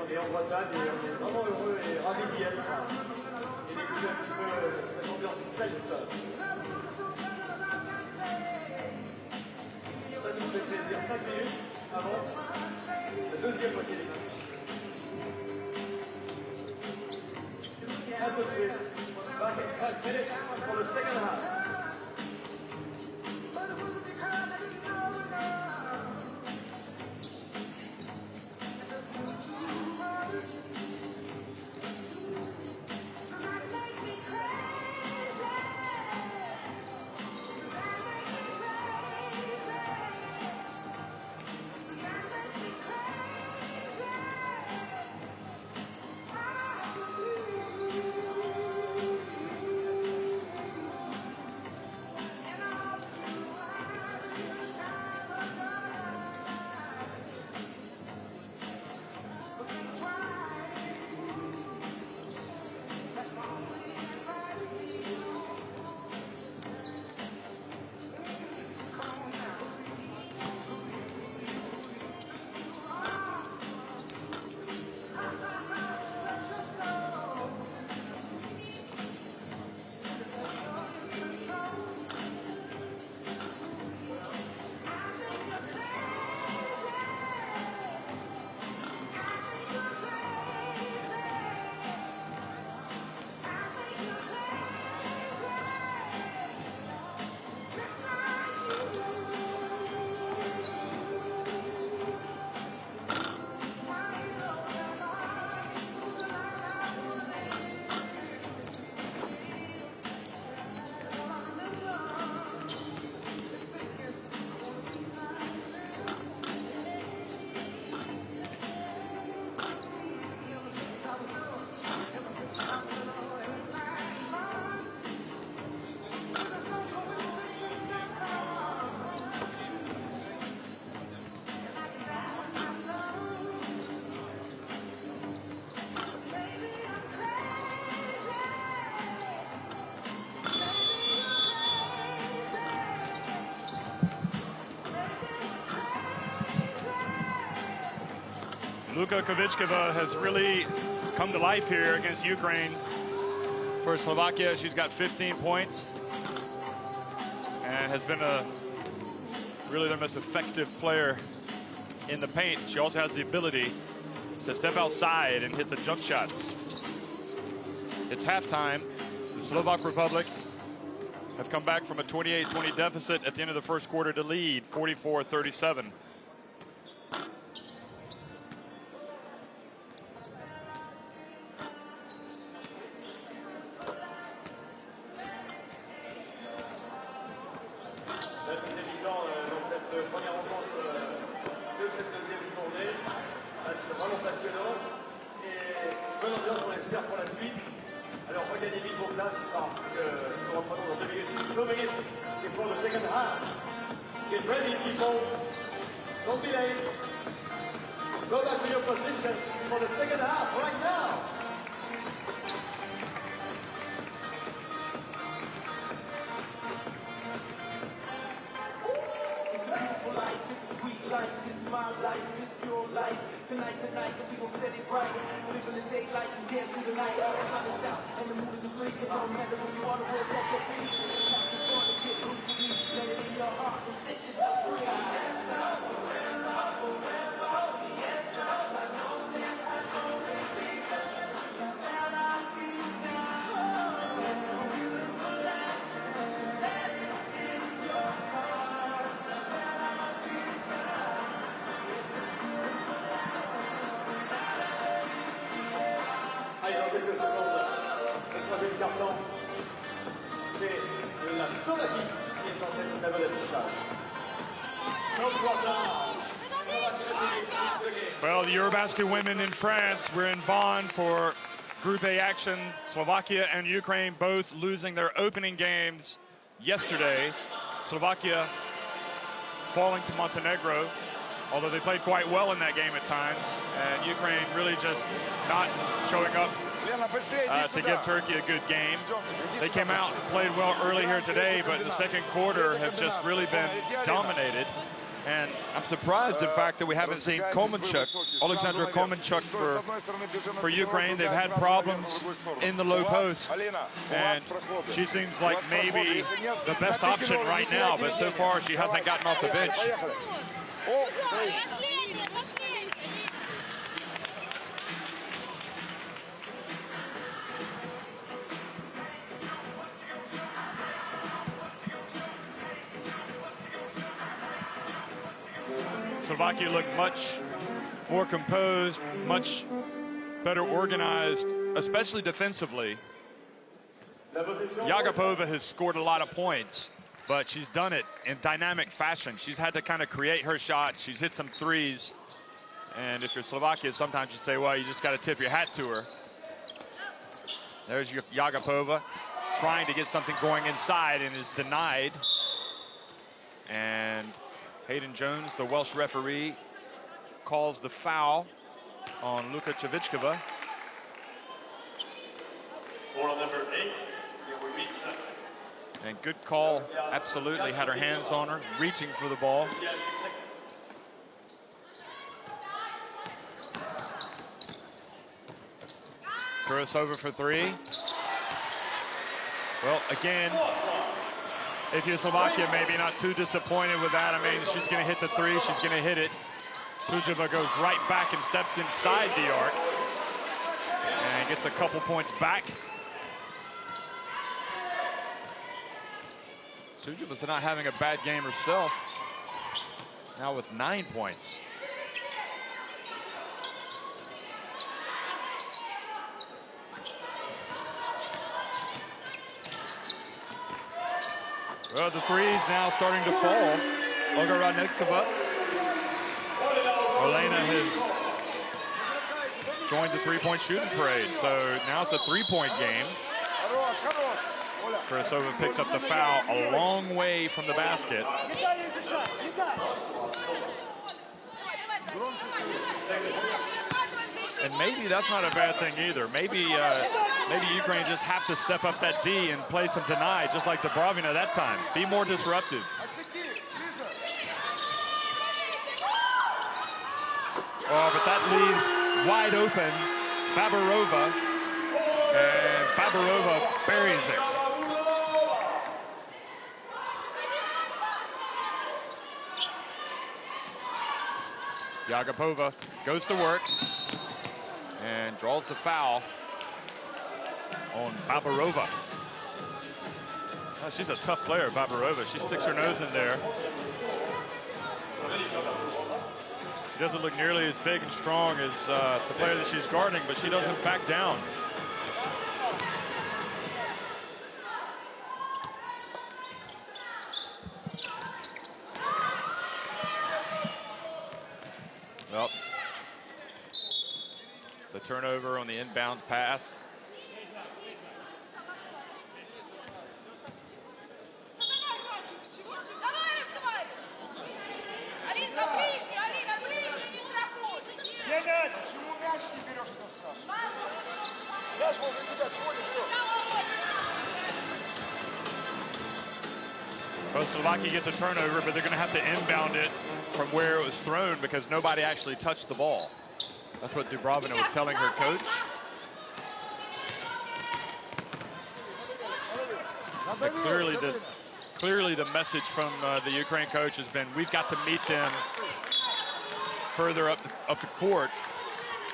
on est en Bretagne et on est vraiment heureux et ravis d'y être. Et d'écouter un petit peu cette ambiance celte. Ça nous fait plaisir. 5 minutes avant la deuxième moitié des matchs. À tout de suite. Back in 5 minutes for the second half.
Luka Kovichkova has really come to life here against Ukraine. For Slovakia, she's got 15 points and has been really their most effective player in the paint. She also has the ability to step outside and hit the jump shots. It's halftime. The Slovak Republic have come back from a 28-20 deficit at the end of the first quarter to lead 44-37. Well, the EuroBasket women in France, we're in Bonn for Group A action. Slovakia and Ukraine both losing their opening games yesterday. Slovakia falling to Montenegro, although they played quite well in that game at times. And Ukraine really just not showing up to give Turkey a good game. They came out and played well early here today, but the second quarter have just really been dominated. And I'm surprised, in fact, that we haven't seen Alexandra Komenchuk for Ukraine. They've had problems in the low post, and she seems like maybe the best option right now, but so far she hasn't gotten off the bench. Slovakia looked much more composed, much better organized, especially defensively. Jagapova has scored a lot of points, but she's done it in dynamic fashion. She's had to kind of create her shots. She's hit some threes. And if you're Slovakia, sometimes you say, well, you just got to tip your hat to her. There's Jagapova trying to get something going inside and is denied. And Hayden Jones, the Welsh referee, calls the foul on Luka Cevichkova.
Foul number 8.
And good call, absolutely, had her hands on her, reaching for the ball. Kurasova for three. Well, again, if you're Slovakia, maybe not too disappointed with that. I mean, she's going to hit the three. She's going to hit it. Sujova goes right back and steps inside the arc and gets a couple points back. Sujova's not having a bad game herself. Now with 9 points. Well, the threes now starting to fall. Olga Radnikova. Olena has joined the three-point shooting parade, so now it's a three-point game. Kurasova picks up the foul a long way from the basket. And maybe that's not a bad thing either. Maybe Ukraine just have to step up that D and play some deny, just like Dubrovina that time. Be more disruptive. Oh, but that leaves wide open Babarova, and Babarova buries it. Jagapova goes to work and draws the foul on Babarova. Oh, she's a tough player, Babarova. She sticks her nose in there. She doesn't look nearly as big and strong as the player that she's guarding, but she doesn't back down. Well, the turnover on the inbound pass. Well, Slovakia get the turnover, but they're going to have to inbound it from where it was thrown because nobody actually touched the ball. That's what Dubrovina was telling her coach. And clearly the message from the Ukraine coach has been, we've got to meet them further up the court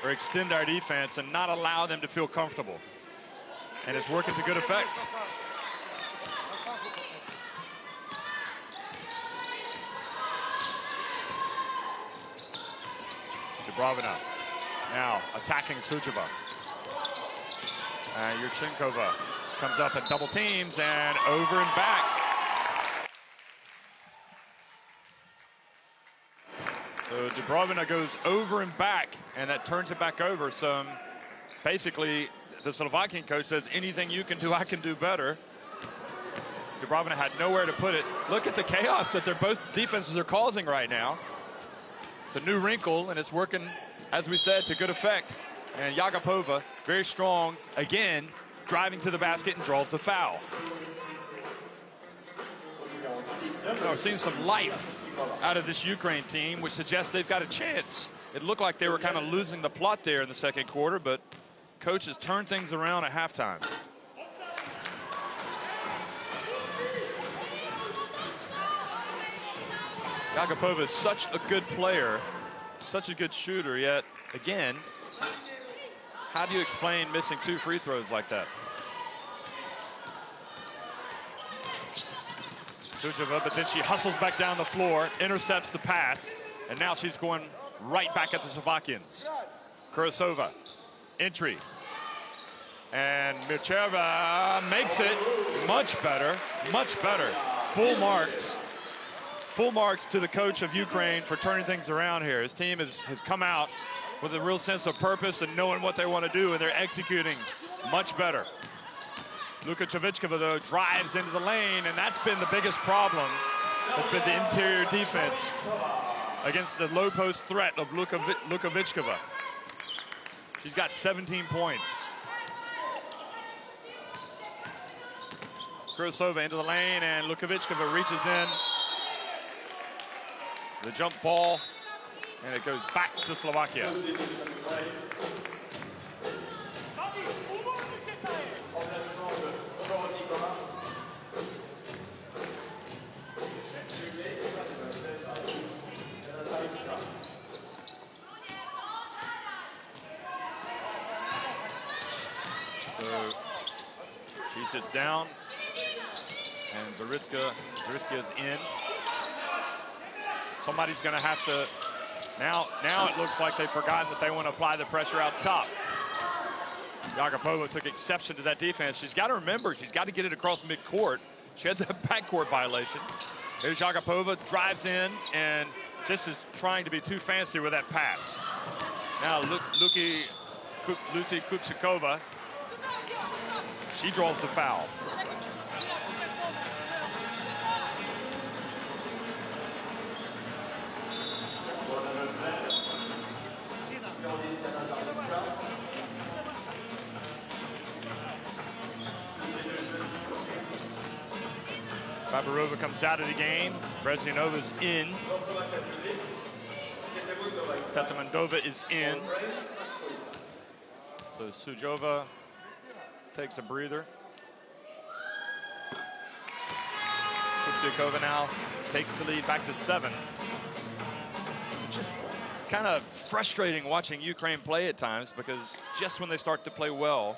or extend our defense and not allow them to feel comfortable. And it's working to good effect. Dubrovina now attacking Sujova. Yurchenkova comes up and double teams and over and back. So Dubrovina goes over and back, and that turns it back over. So basically, the Slovakian coach says, anything you can do, I can do better. Dubrovina had nowhere to put it. Look at the chaos that both defenses are causing right now. It's a new wrinkle, and it's working, as we said, to good effect. And Jagapova, very strong, again, driving to the basket and draws the foul. we're seeing some life out of this Ukraine team, which suggests they've got a chance. It looked like they were kind of losing the plot there in the second quarter, but coach has turned things around at halftime. Yakupova is such a good player, such a good shooter, yet again, how do you explain missing 2 free throws like that? Sujova, but then she hustles back down the floor, intercepts the pass, and now she's going right back at the Slovakians. Kurasova, entry. And Mircheva makes it much better, much better. Full marks to the coach of Ukraine for turning things around here. His team has come out with a real sense of purpose and knowing what they want to do, and they're executing much better. Luka Chavichkova, though, drives into the lane, and that's been the biggest problem, has been the interior defense against the low post threat of Luka Vichkova. She's got 17 points. Kurasova into the lane, and Luka Vichkova reaches in. The jump ball, and it goes back to Slovakia. So she sits down, and Zaritskia's in. Somebody's going to have to, now it looks like they've forgotten that they want to apply the pressure out top. Yakupova took exception to that defense. She's got to remember, she's got to get it across midcourt. She had that backcourt violation. Here's Yakupova, drives in, and just is trying to be too fancy with that pass. Now Lucy Kupchikova, she draws the foul. Babarova comes out of the game. Brezhneva's in. Tetamandova is in. So Sujova takes a breather. Kupchikova now takes the lead back to 7. Just kind of frustrating watching Ukraine play at times, because just when they start to play well,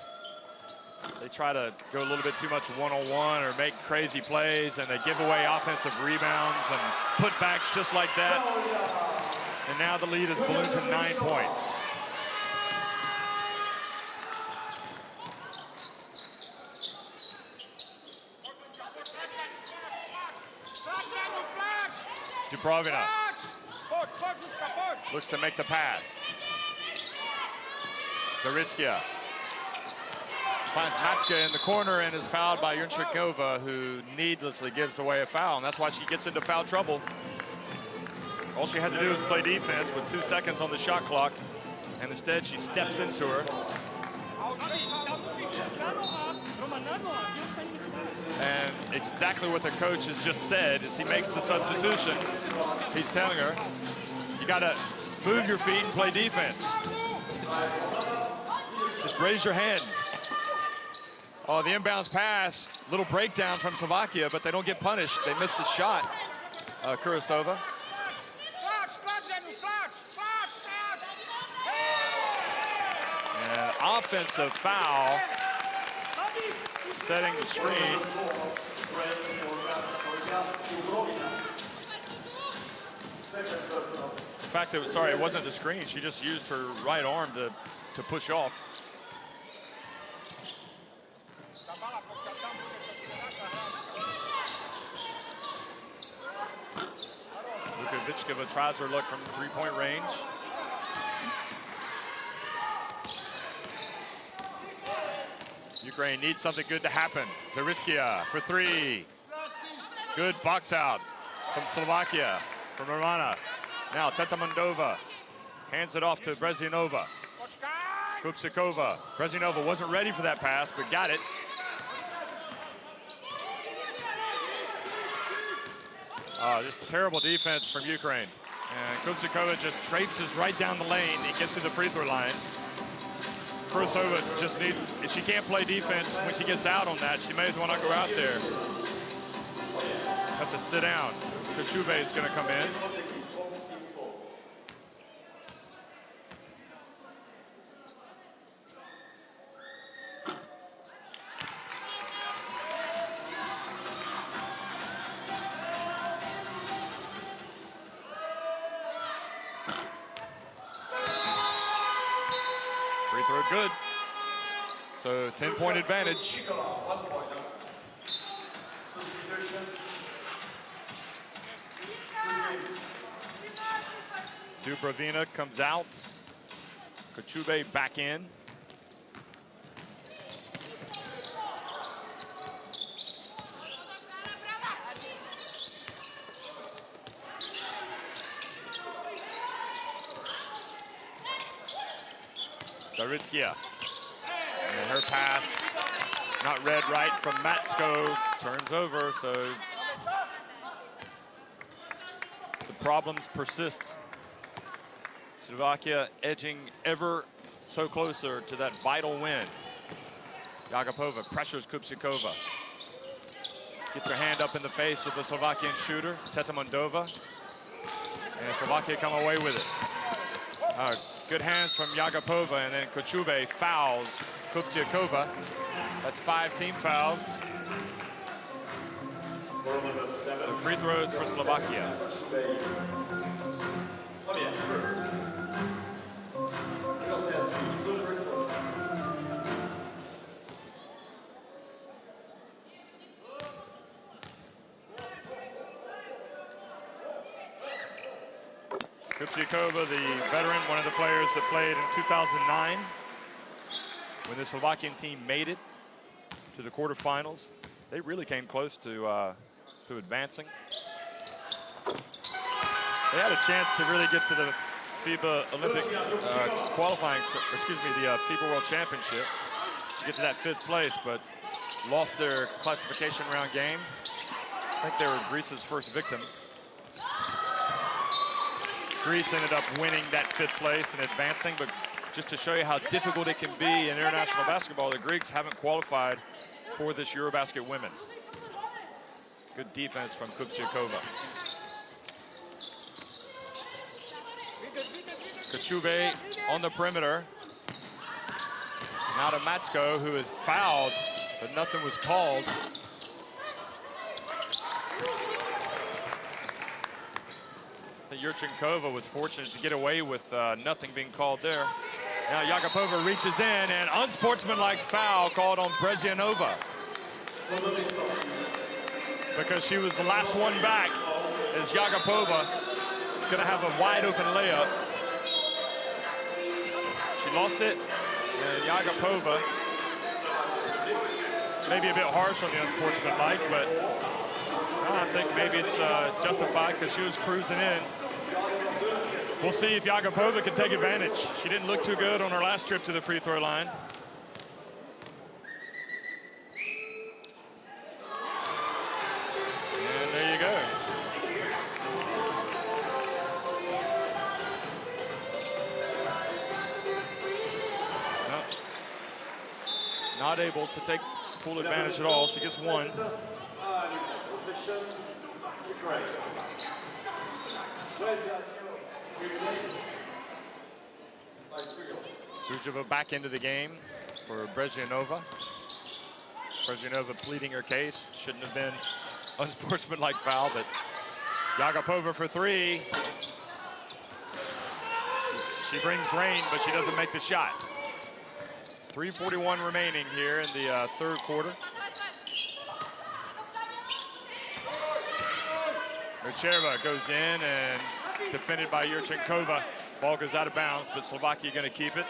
they try to go a little bit too much one-on-one or make crazy plays, and they give away offensive rebounds and putbacks just like that. And now the lead is ballooned to 9 points. Dubrovina looks to make the pass. Zaritskia finds Matska in the corner and is fouled by Yunchikova, who needlessly gives away a foul, and that's why she gets into foul trouble. All she had to do was play defense with 2 seconds on the shot clock, and instead she steps into her. And exactly what the coach has just said is he makes the substitution. He's telling her, you gotta move your feet and play defense. Just raise your hands. Oh, the inbounds pass, little breakdown from Slovakia, but they don't get punished. They missed the shot, Kurasova. And offensive foul, setting the screen. In fact, it wasn't the screen. She just used her right arm to push off. Luka Vichkova tries her look from 3-point range. Ukraine needs something good to happen. Zaritskia for 3. Good box out from Slovakia, from Romana. Now Tetamandova hands it off to Brezhneva. Kupchikova. Brezhneva wasn't ready for that pass, but got it. Just terrible defense from Ukraine. And Kupchikova just traipses right down the lane and gets to the free throw line. Krusova just needs, if she can't play defense when she gets out on that, she may as well not go out there. Have to sit down. Kochube is going to come in. Free throw good. So 10-point advantage. Dubravina comes out. Kochube back in. Zaritskia. And her pass, not read right from Matsko, turns over, so the problems persist. Slovakia edging ever so closer to that vital win. Jagapova pressures Kupchikova. Gets her hand up in the face of the Slovakian shooter, Tetamondova. And Slovakia come away with it. Good hands from Jagapova, and then Kochube fouls Kupchikova. That's 5 team fouls. So free throws for Slovakia. Kupchikova, the veteran, one of the players that played in 2009 when the Slovakian team made it to the quarterfinals. They really came close to advancing. They had a chance to really get to the FIBA Olympic qualifying, the FIBA World Championship to get to that 5th place, but lost their classification round game. I think they were Greece's first victims. Greece ended up winning that 5th place and advancing, but just to show you how difficult it can be in international basketball, the Greeks haven't qualified for this EuroBasket women. Good defense from Kupchikova. Kochube on the perimeter. Now to Matsko, who is fouled, but nothing was called. Yurchenkova was fortunate to get away with nothing being called there. Now Jagapova reaches in, and unsportsmanlike foul called on Brezhyanova because she was the last one back, as Jagapova is going to have a wide open layup. She lost it, and Jagapova maybe a bit harsh on the unsportsmanlike, but I think maybe it's justified because she was cruising in. We'll see if Jagapova can take advantage. She didn't look too good on her last trip to the free throw line. And there you go. No. Not able to take full advantage at all. She gets one. Sujova back into the game for Brezhyanova. Brezhyanova pleading her case. Shouldn't have been unsportsmanlike foul, but Jagapova for 3. She brings rain, but she doesn't make the shot. 3:41 remaining here in the 3rd quarter. Mercheva goes in and defended by Yurchenkova. Ball goes out of bounds, but Slovakia going to keep it.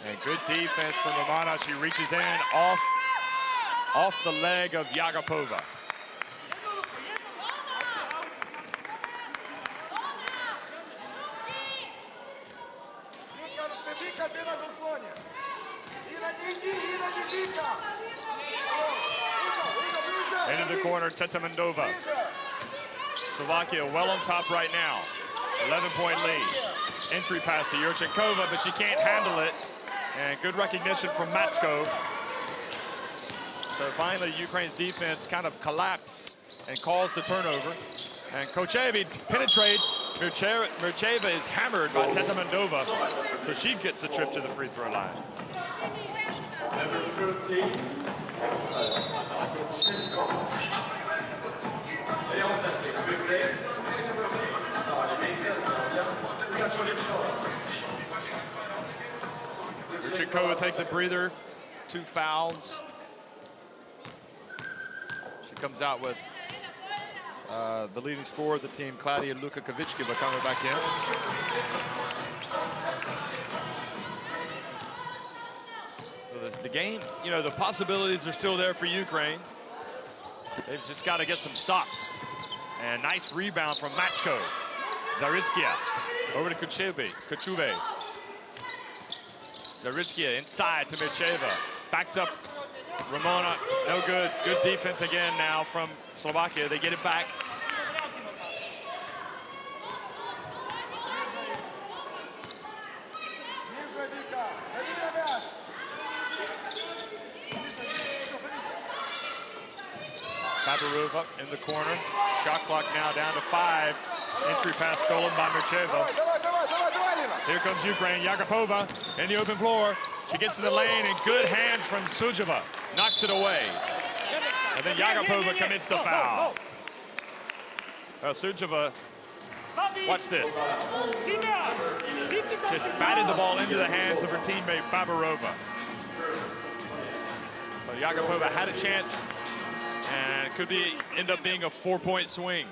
And good defense from Romana. She reaches in off the leg of Jagapova. Into the corner, Tetemendova. Slovakia well on top right now. 11-point lead. Entry pass to Yurchenkova, but she can't handle it. And good recognition from Matsko. So finally, Ukraine's defense kind of collapsed and calls the turnover. And Kochevi penetrates. Mircheva is hammered by Tetemendova, so she gets a trip to the free throw line.
Number 13.
Yurchenkova takes a breather, 2 fouls. She comes out with the leading scorer of the team, Claudia Lukakovichkova, coming back in. So the game, you know, the possibilities are still there for Ukraine. They've just got to get some stops. And nice rebound from Matsko. Zaritskia over to Kochube. Zaritskia inside to Mircheva. Backs up Ramona. No good. Good defense again now from Slovakia. They get it back. Babarova in the corner. Shot clock now down to 5. Entry pass stolen by Mircheva. Here comes Ukraine. Yakupova in the open floor. She gets to the lane and good hands from Sujova. Knocks it away. And then Yakupova commits the foul. Sujova, watch this. Just batted the ball into the hands of her teammate Babarova. So Yakupova had a chance. And it could end up being a 4-point swing.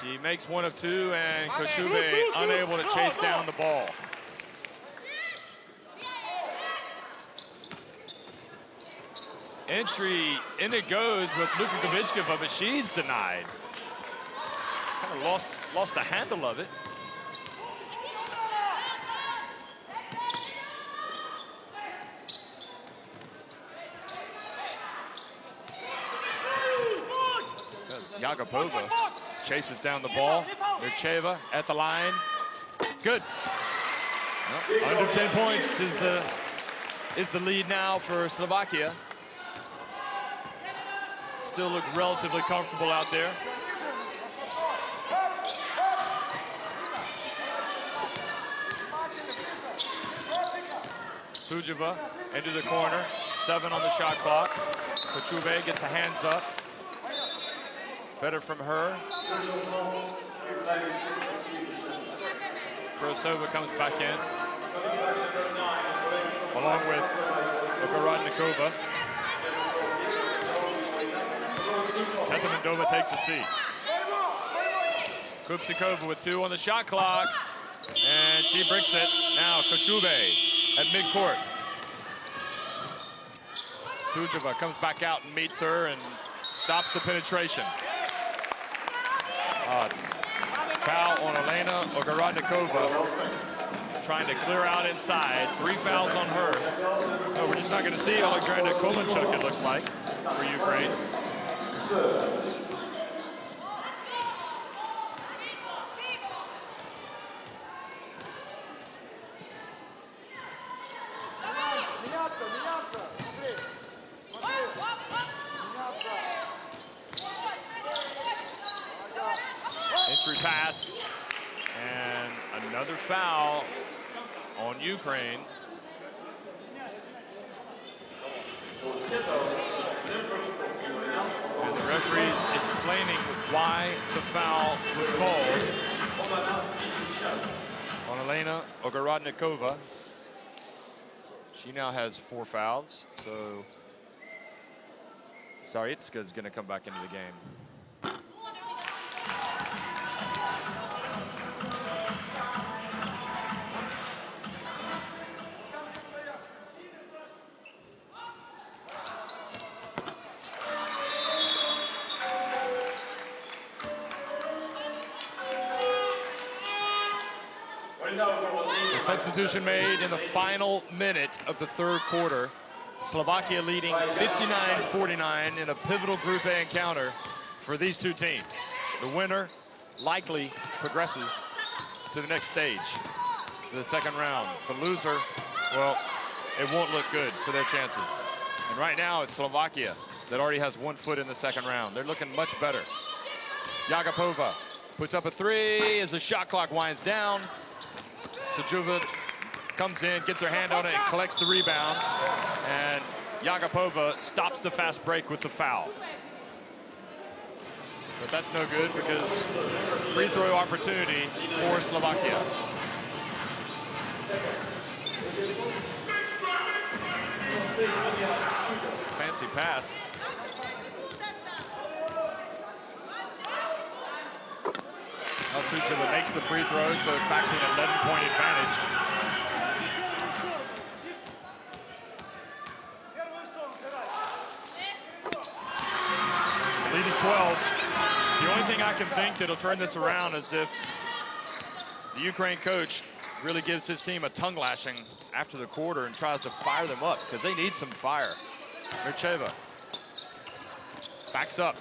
She makes 1 of 2, and Kochube unable to chase down the ball. Entry, in it goes with Lukakovichkova, but she's denied. Kind of lost the handle of it. Yakupova chases down the ball. Mircheva at the line. Good. Well, under 10 points is the lead now for Slovakia. Still look relatively comfortable out there. Sujova into the corner. 7 on the shot clock. Kochube gets a hands up. Better from her. Krosova comes back in, along with Ogorodnikova. Tetemendova takes a seat. Kupsikova with 2 on the shot clock, and she bricks it. Now Kochube at midcourt. Sujova comes back out and meets her and stops the penetration. Foul on Elena Ogorodnikova, trying to clear out inside. 3 fouls on her. No, we're just not going to see Alexandra Kolenchuk, it looks like, for Ukraine. Entry pass, and another foul on Ukraine. And the referee's explaining why the foul was called on Elena Ogorodnikova. She now has 4 fouls, so Zaritskia is going to come back into the game. The substitution made in the final minute of the third quarter. Slovakia leading 59-49 in a pivotal Group A encounter for these two teams. The winner likely progresses to the next stage, to the second round. The loser, well, it won't look good for their chances. And right now it's Slovakia that already has 1 foot in the second round. They're looking much better. Jagapova puts up a 3 as the shot clock winds down. Sujuva comes in, gets her hand on it, and collects the rebound. And Jagapova stops the fast break with the foul. But that's no good because free throw opportunity for Slovakia. Fancy pass. Sujuva makes the free throw, so it's back to an 11-point advantage. The lead is 12. The only thing I can think that'll turn this around is if the Ukraine coach really gives his team a tongue lashing after the quarter and tries to fire them up, because they need some fire. Mircheva backs up.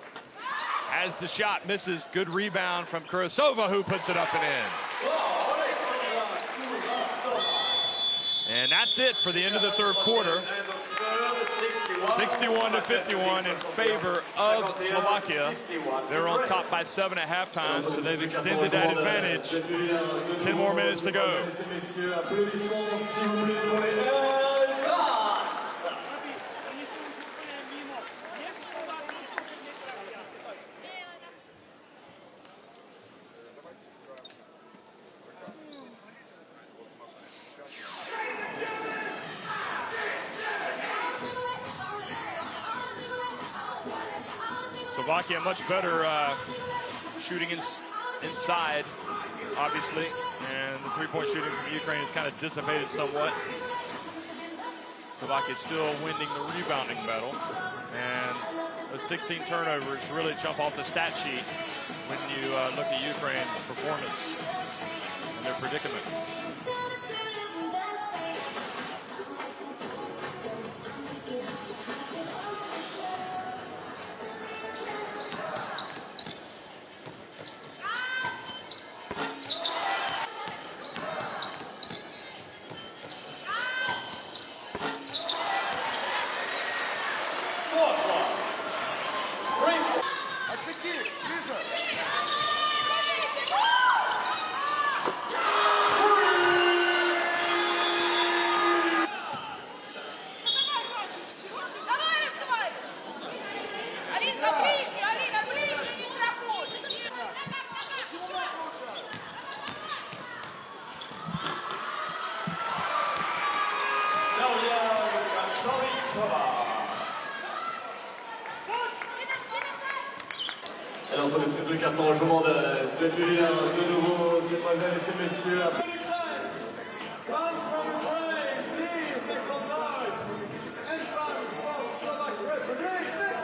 As the shot misses, good rebound from Kurasova, who puts it up and in. And that's it for the end of the third quarter. 61-51 in favor of Slovakia. They're on top by 7 at halftime, so they've extended that advantage. 10 more minutes to go. Slovakia much better shooting inside, obviously, and the three-point shooting from Ukraine has kind of dissipated somewhat. Slovakia still winning the rebounding battle, and the 16 turnovers really jump off the stat sheet when you look at Ukraine's performance and their predicament.
Et entre ces deux cartons en jouant de nouveau, mesdemoiselles et messieurs.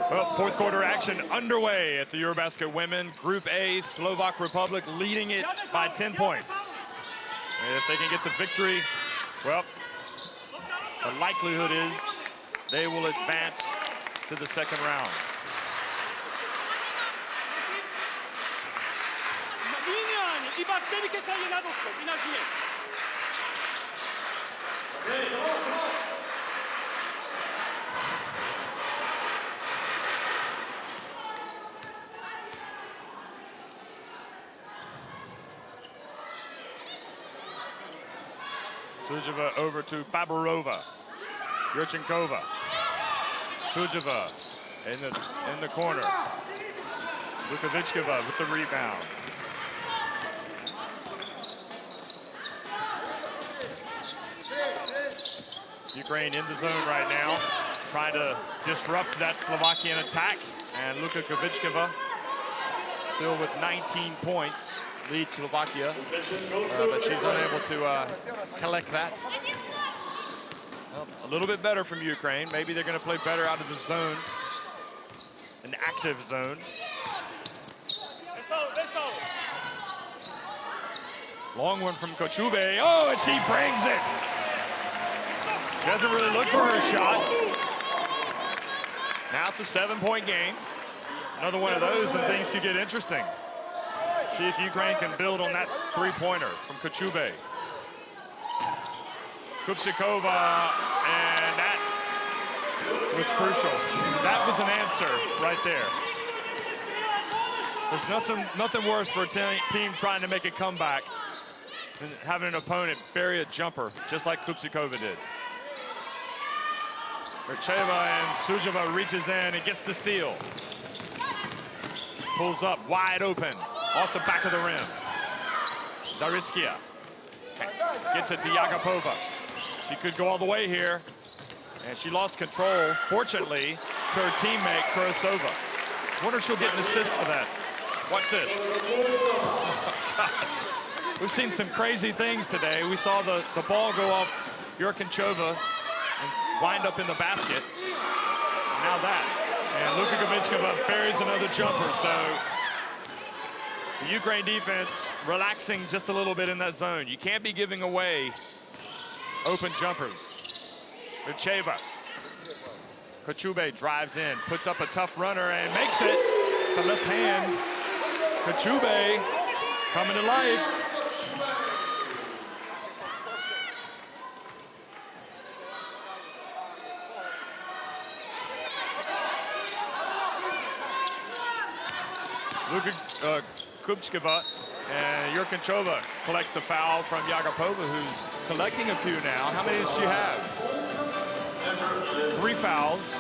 Well, fourth quarter action underway at the EuroBasket Women. Group A, Slovak Republic leading it by 10 points. And if they can get the victory, well, the likelihood is they will advance to the second round. Sujuva over to Babarova. Yurchenkova. Sujuva in the corner. Lukovichkova with the rebound. Ukraine in the zone right now, trying to disrupt that Slovakian attack. And Luka Kovichkova still with 19 points, leads Slovakia, but she's unable to collect that. Well, a little bit better from Ukraine. Maybe they're going to play better out of the zone, an active zone. Long one from Kochube. Oh, and she brings it. She doesn't really look for her shot. Now it's a 7-point game. Another one of those, and things could get interesting. See if Ukraine can build on that three-pointer from Kochube. Kupchikova, and that was crucial. That was an answer right there. There's nothing worse for a team trying to make a comeback than having an opponent bury a jumper, just like Kupchikova did. Mercheva, and Sujova reaches in and gets the steal. Pulls up, wide open, off the back of the rim. Zaritskia gets it to Yakupova. She could go all the way here, and she lost control, fortunately, to her teammate, Kurosova. Wonder if she'll get an assist for that. Watch this. Oh, gosh. We've seen some crazy things today. We saw the ball go off Yurkinchova and wind up in the basket. Now that. And Luka Gavichkova buries another jumper. So the Ukraine defense relaxing just a little bit in that zone. You can't be giving away open jumpers. Ucheva. Kochube drives in, puts up a tough runner and makes it. The left hand. Kochube coming to life. Luka Kupchikova and Yurkinchova collects the foul from Yakupova, who's collecting a few now. How many does she have? 3 fouls.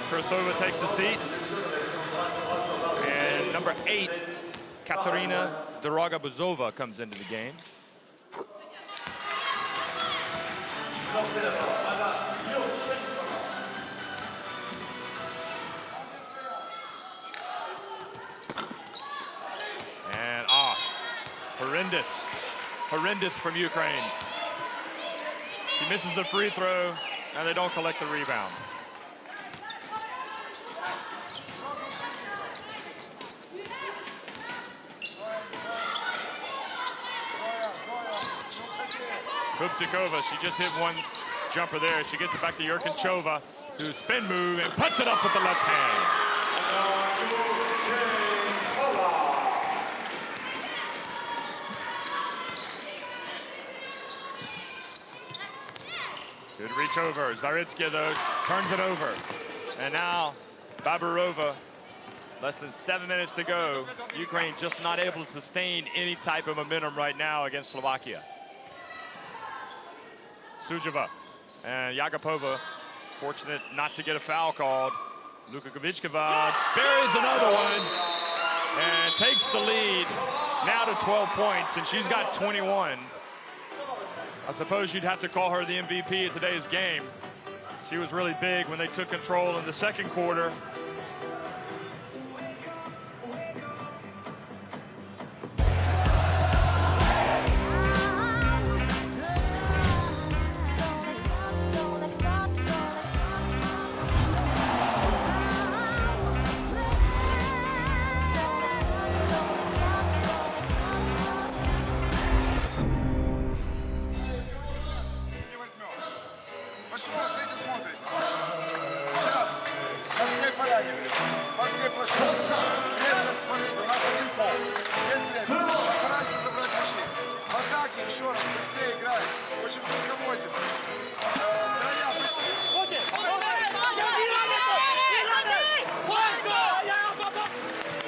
Kurosova takes a seat. And number 8, Katarina Dorogobuzova comes into the game. And horrendous from Ukraine. She misses the free throw, and they don't collect the rebound. Kupchikova, she just hit one jumper there. She gets it back to Yurkinchova, who spin move and puts it up with the left hand. Good reach over. Zaritskia, though, turns it over. And now Baburova, less than 7 minutes to go. Ukraine just not able to sustain any type of momentum right now against Slovakia. Sujova and Yakupova, fortunate not to get a foul called. Luka Gavichkova buries another one and takes the lead now to 12 points, and she's got 21. I suppose you'd have to call her the MVP of today's game. She was really big when they took control in the second quarter.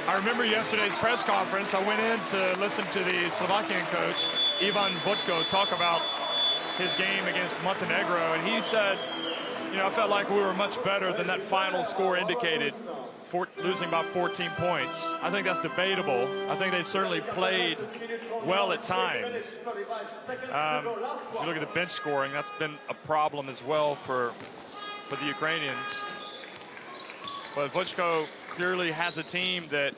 I remember yesterday's press conference. I went in to listen to the Slovakian coach, Ivan Vodko, talk about his game against Montenegro, and he said, you know, I felt like we were much better than that final score indicated, losing about 14 points. I think that's debatable. I think they certainly played well at times. If you look at the bench scoring, that's been a problem as well for the Ukrainians. But Vodko clearly has a team that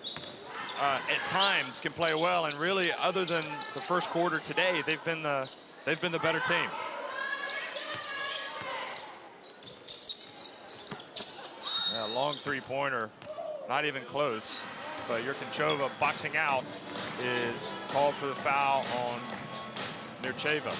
at times can play well, and really, other than the first quarter today, they've been the better team. Yeah, long three-pointer Not even close. But Yurchenchova boxing out is called for the foul on Mircheva.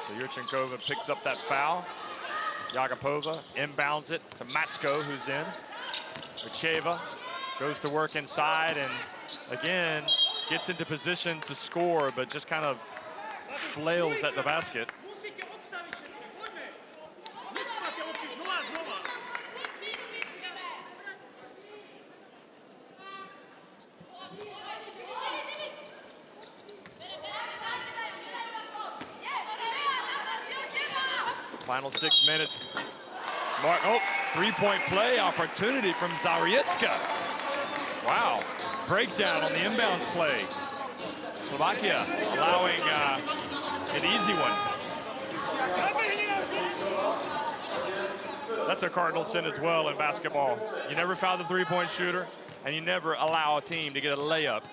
So Yurchenchova picks up that foul. Yagapova inbounds it to Matsko, who's in. Mircheva goes to work inside and again gets into position to score, but just kind of flails at the basket. Final 6 minutes. Three-point play opportunity from Zarietska. Wow, breakdown on the inbounds play. Slovakia allowing an easy one. That's a cardinal sin as well in basketball. You never foul the three-point shooter, and you never allow a team to get a layup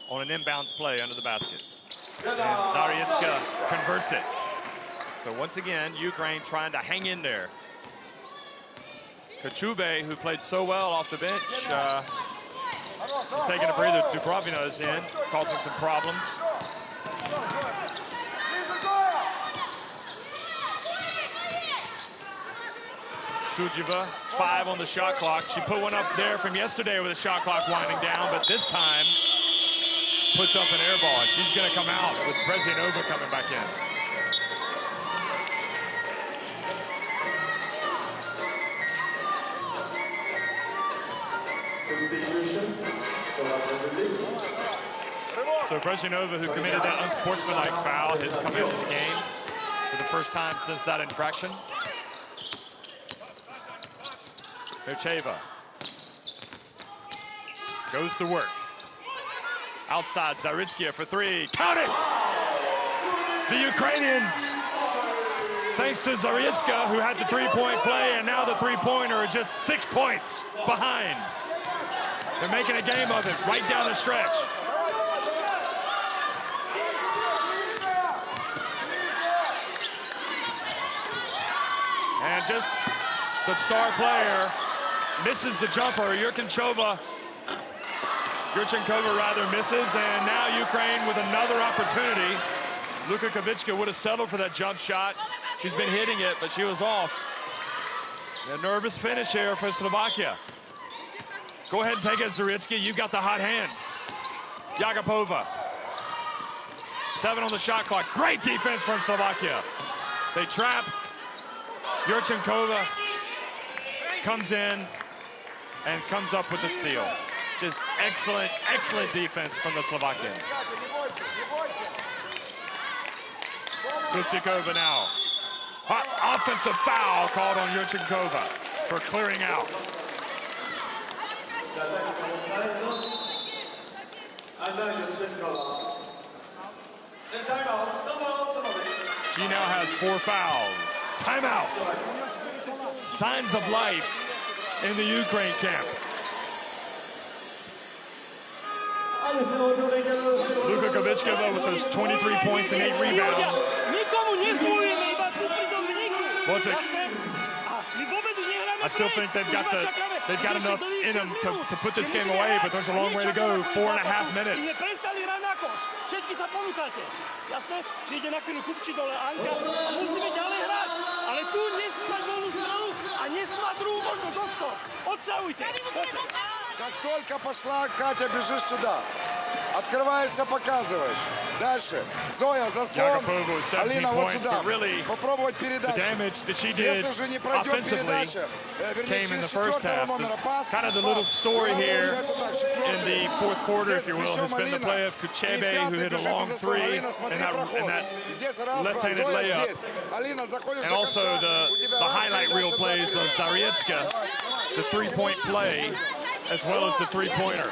on an inbounds play under the basket. And Zarietska converts it. So once again, Ukraine trying to hang in there. Kachube, who played so well off the bench, is taking a breather. Dubrovina is in, causing some problems. Sujiva, 5 on the shot clock. She put one up there from yesterday with the shot clock winding down, but this time puts up an air ball, and she's going to come out with Brezhneva coming back in. So Brezhneva, who committed that unsportsmanlike foul, has come into the game for the first time since that infraction. Mircheva goes to work. Outside, Zaritskia for 3. Count it! The Ukrainians, thanks to Zaritskia, who had the three-point play, and now the three-pointer are just 6 points behind. They're making a game of it right down the stretch. And just the star player misses the jumper. Yurchenchova rather misses, and now Ukraine with another opportunity. Luka Kavicka would have settled for that jump shot. She's been hitting it, but she was off. A nervous finish here for Slovakia. Go ahead and take it, Zaritsky. You've got the hot hand. Yagapova. 7 on the shot clock. Great defense from Slovakia. They trap. Yurchenchova comes in and comes up with the steal. Just excellent, excellent defense from the Slovakians. Kutsikova now. Offensive foul called on Yurchenchova for clearing out. She now has 4 fouls. Timeout. Signs of life in the Ukraine camp. Luka Kavicka with those 23 points and 8 rebounds. I still think they've got enough in them to put this game away, but there's a long way to go. 4.5 minutes.
Как только пошла Катя, бежишь сюда. Открываешься, показываешь. Дальше. Зоя, заслон. Алина, вот сюда. Попробовать передачу. Если же не пройдет передача, вернее, через 4-го номера пас.
Kind of the little story here in the fourth quarter, if you will, has been the play of Kuchebe, who hit a long 3 in that left-handed layup. And also the highlight reel plays of Zarietska, the three-point play, as well as the three-pointer.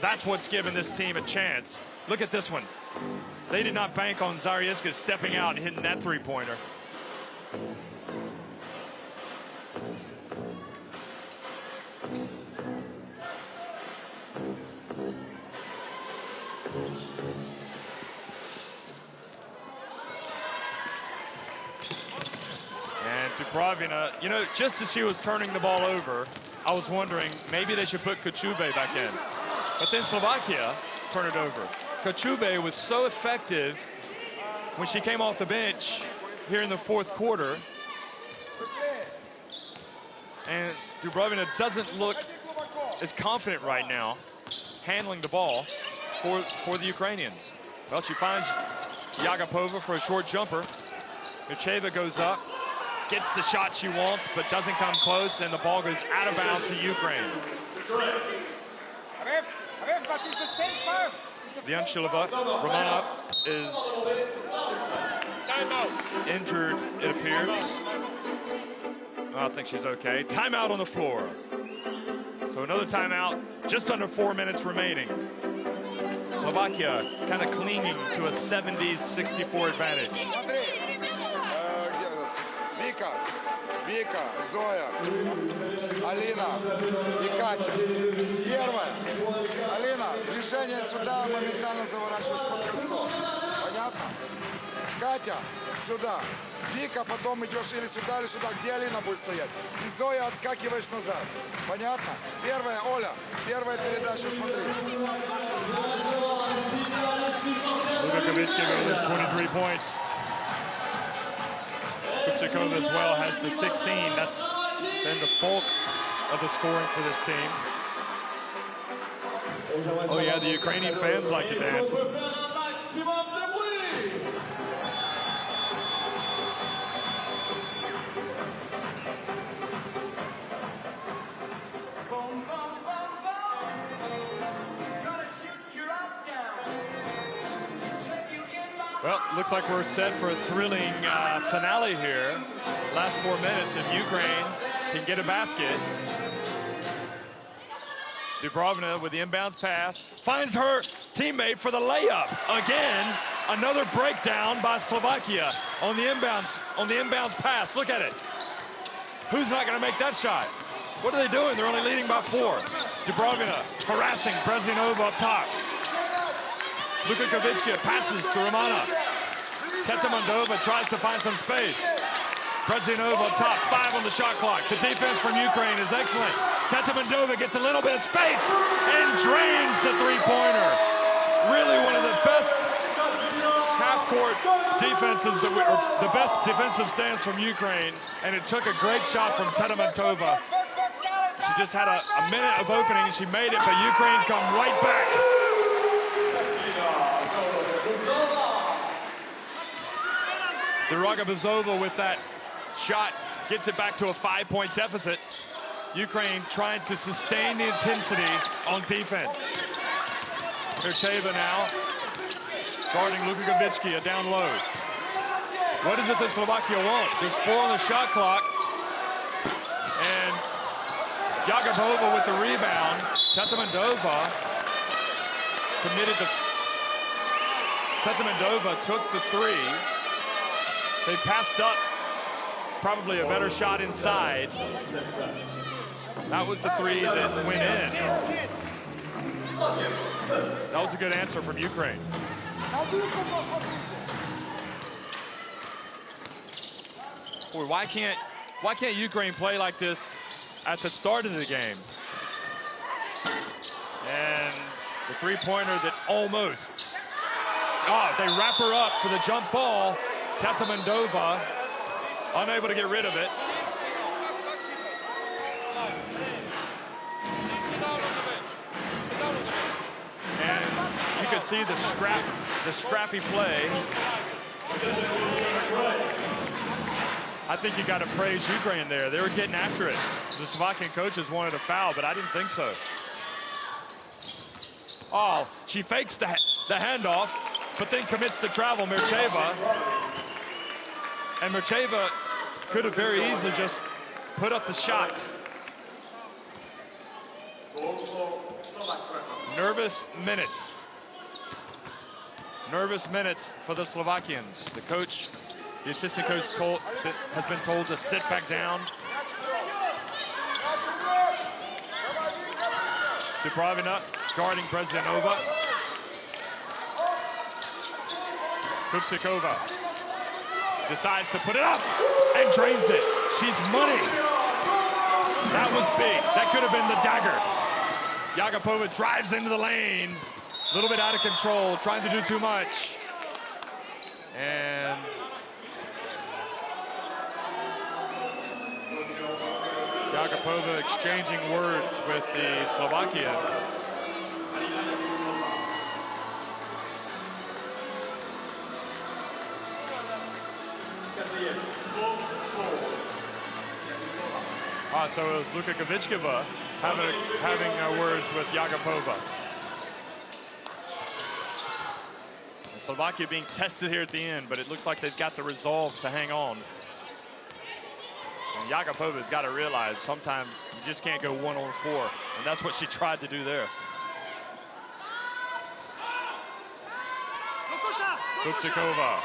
That's what's given this team a chance. Look at this one. They did not bank on Zarietska stepping out and hitting that three-pointer. Dubravina, you know, just as she was turning the ball over, I was wondering maybe they should put Kochube back in. But then Slovakia turned it over. Kochube was so effective when she came off the bench here in the fourth quarter. And Dubravina doesn't look as confident right now handling the ball for the Ukrainians. Well, she finds Yagapova for a short jumper. Mircheva goes up, gets the shot she wants, but doesn't come close, and the ball goes out of bounds to Ukraine. Vyanchilova, Romanov is injured, it appears. I think she's okay. Timeout on the floor. So another timeout, just under 4 minutes remaining. Slovakia kind of clinging to a 70-64 advantage.
Вика, Зоя, Алина и Катя. Первое. Алина, движение сюда, моментально заворачиваешь под кольцо. Понятно? Катя, сюда. Вика, потом идешь или сюда, где Алина будет стоять. И Зоя, отскакиваешь назад. Понятно? Первая, Оля, первая передача, смотри.
Luka Kovic with 23 points. Kupchikova as well has the 16. That's been the bulk of the scoring for this team. Oh yeah, the Ukrainian fans like to dance. Well, looks like we're set for a thrilling finale here. Last 4 minutes, if Ukraine can get a basket. Dubravina with the inbounds pass, finds her teammate for the layup. Again, another breakdown by Slovakia on the inbounds pass. Look at it. Who's not gonna make that shot? What are they doing? They're only leading by 4. Dubravina harassing Brezinova up top. Luka Kovic passes to Romanov. Tetamandova tries to find some space. Brezinova up top, 5 on the shot clock. The defense from Ukraine is excellent. Tetamandova gets a little bit of space and drains the three-pointer. Really one of the best half-court defenses, or the best defensive stance from Ukraine, and it took a great shot from Tetamandova. She just had a minute of opening, and she made it, but Ukraine come right back. Duraga with that shot gets it back to a 5-point deficit. Ukraine trying to sustain the intensity on defense. Mircheva now guarding Luka Kovic down low. What is it that Slovakia want? There's 4 on the shot clock. And Yagapova with the rebound. Tetamandova committed to... Tetamandova took the 3. They passed up probably a better shot inside. That was the 3 that went in. That was a good answer from Ukraine. Boy, why can't Ukraine play like this at the start of the game? And the three-pointer that almost. Oh, they wrap her up for the jump ball. Tetamandova unable to get rid of it. And you can see the scrappy play. I think you got to praise Ukraine there. They were getting after it. The Slovakian coaches wanted a foul, but I didn't think so. Oh, she fakes the handoff, but then commits to travel, Mircheva. And Mircheva could have very easily just put up the shot. Nervous minutes. Nervous minutes for the Slovakians. The coach, the assistant coach has been told to sit back down. Dubravina guarding Brezinova. Kupchikova decides to put it up and drains it. She's money. That was big. That could have been the dagger. Yagapova drives into the lane. A little bit out of control, trying to do too much. And Yagapova exchanging words with the Slovakian. So it was Luka Kovichkova having words with Yagapova. And Slovakia being tested here at the end, but it looks like they've got the resolve to hang on. And Yagapova's got to realize sometimes you just can't go 1-on-4, and that's what she tried to do there. Kupčíková.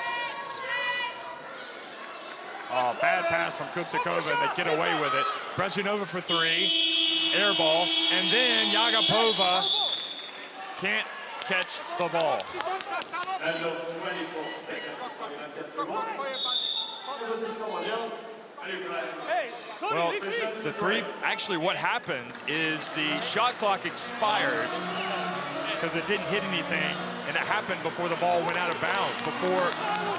Oh, bad pass from Kupčíková, and they get away with it. Brezhnev for three, air ball, and then Yagapova can't catch the ball. Well, the three, actually what happened is the shot clock expired because it didn't hit anything, and it happened before the ball went out of bounds, before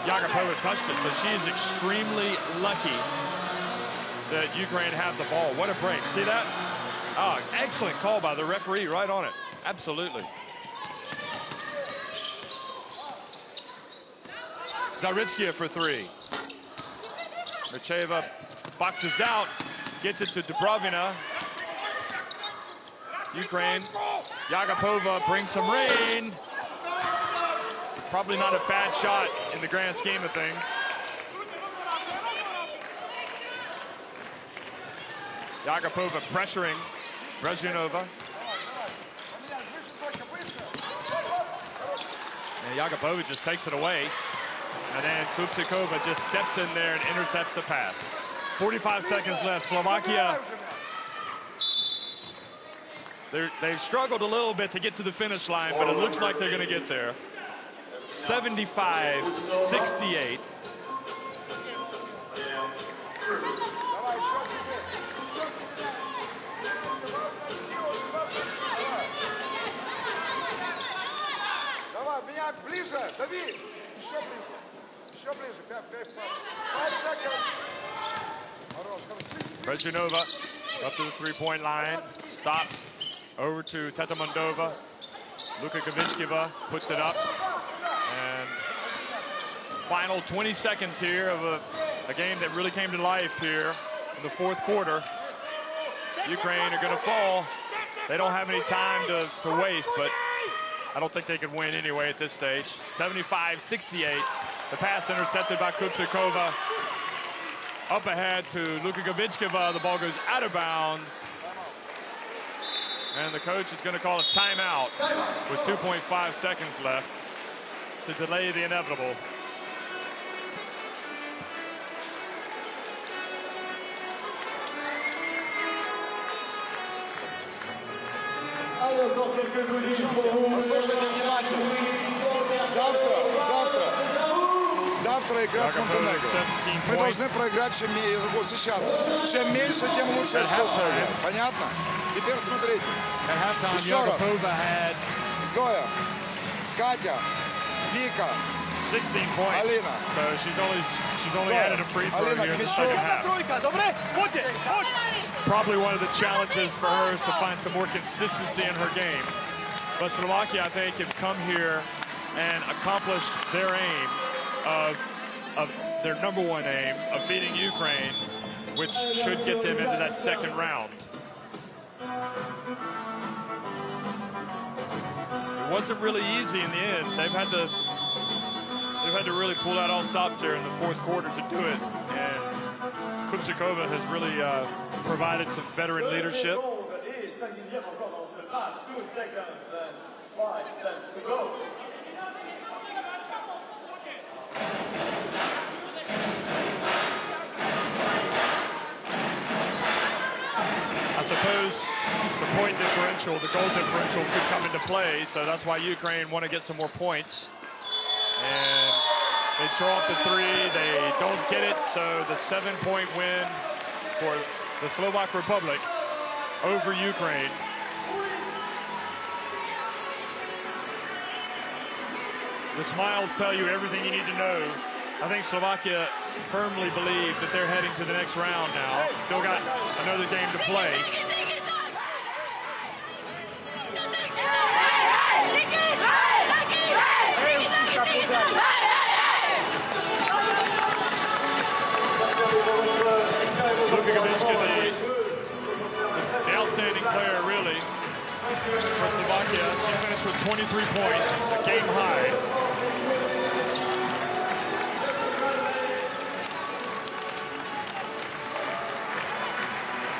Yagapova touched it. So she is extremely lucky that Ukraine have the ball. What a break. See that? Oh, excellent call by the referee, right on it. Absolutely. Zaritskia for three. Mercheva boxes out, gets it to Dubrovina. Ukraine, Yagapova brings some rain. Probably not a bad shot in the grand scheme of things. Yagapova pressuring Brezhneva. And Yagapova just takes it away. And then Kupčíková just steps in there and intercepts the pass. 45 seconds left. Slovakia, they've struggled a little bit to get to the finish line, but it looks like they're going to get there. 75-68.
Ближе, дави! Еще ближе. Еще ближе. 5 seconds.
Brezhneva up to the three-point line. Stops over to Tetamandova. Luka Kovichkova puts it up. And final 20 seconds here of a game that really came to life here in the fourth quarter. Ukraine are going to fall. They don't have any time to waste, but I don't think they could win anyway at this stage. 75-68. The pass intercepted by Kupčíková. Up ahead to Luka Kovichkova. The ball goes out of bounds. And the coach is going to call a timeout with 2.5 seconds left to delay the inevitable.
Послушайте внимательно. Завтра игра с Монтенегро. Мы должны проиграть сейчас. Чем меньше, тем лучше очков. Понятно? Теперь смотрите. Еще раз. Зоя, Катя, Вика,
16 points.
Alina.
So she's only added a free throw here in the second half. Probably one of the challenges for her is to find some more consistency in her game. But Slovakia, I think, have come here and accomplished their aim of their number one aim of beating Ukraine, which should get them into that second round. It wasn't really easy in the end. They've had to really pull out all stops here in the fourth quarter to do it. And Kupčíková has really provided some veteran leadership. I suppose the point differential, the goal differential could come into play, so that's why Ukraine want to get some more points. And they draw up the three, they don't get it, so the 7-point win for the Slovak Republic over Ukraine. The smiles tell you everything you need to know. I think Slovakia firmly believe that they're heading to the next round now. Still got another game to play. The outstanding player, really, for Slovakia. She finished with 23 points, a game high.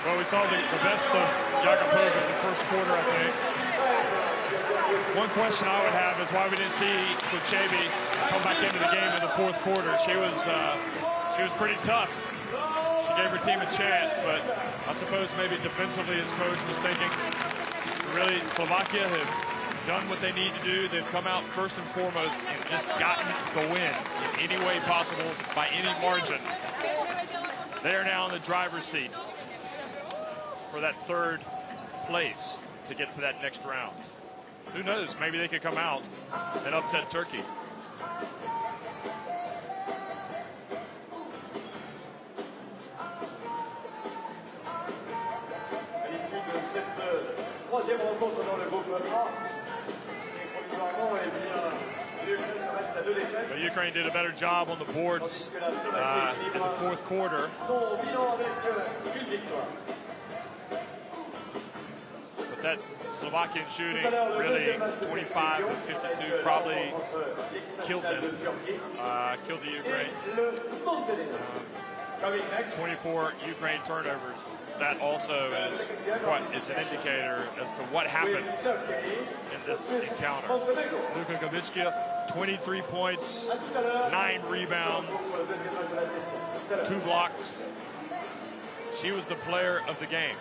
Well, we saw the best of Yakupova in the first quarter, I think. One question I would have is why we didn't see Kuchebi come back into the game in the fourth quarter. She was pretty tough. She gave her team a chance, but I suppose maybe defensively his coach was thinking, really, Slovakia have done what they need to do. They've come out first and foremost and just gotten the win in any way possible, by any margin. They are now in the driver's seat for that third place to get to that next round. Who knows, maybe they could come out and upset Turkey.
À l'issue de cette troisième rencontre dans le groupe A, provisoirement, eh bien, l'Ukraine reste à 2 défaites.
But Ukraine did a better job on the boards in the fourth quarter.
Son bilan avec une victoire.
But that Slovakian shooting, really 25 of 52, probably killed them, killed the Ukraine. 24 Ukraine turnovers. That also is an indicator as to what happened in this encounter. Luka Gavitska, 23 points, 9 rebounds, 2 blocks. She was the player of the game.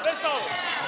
Let's go.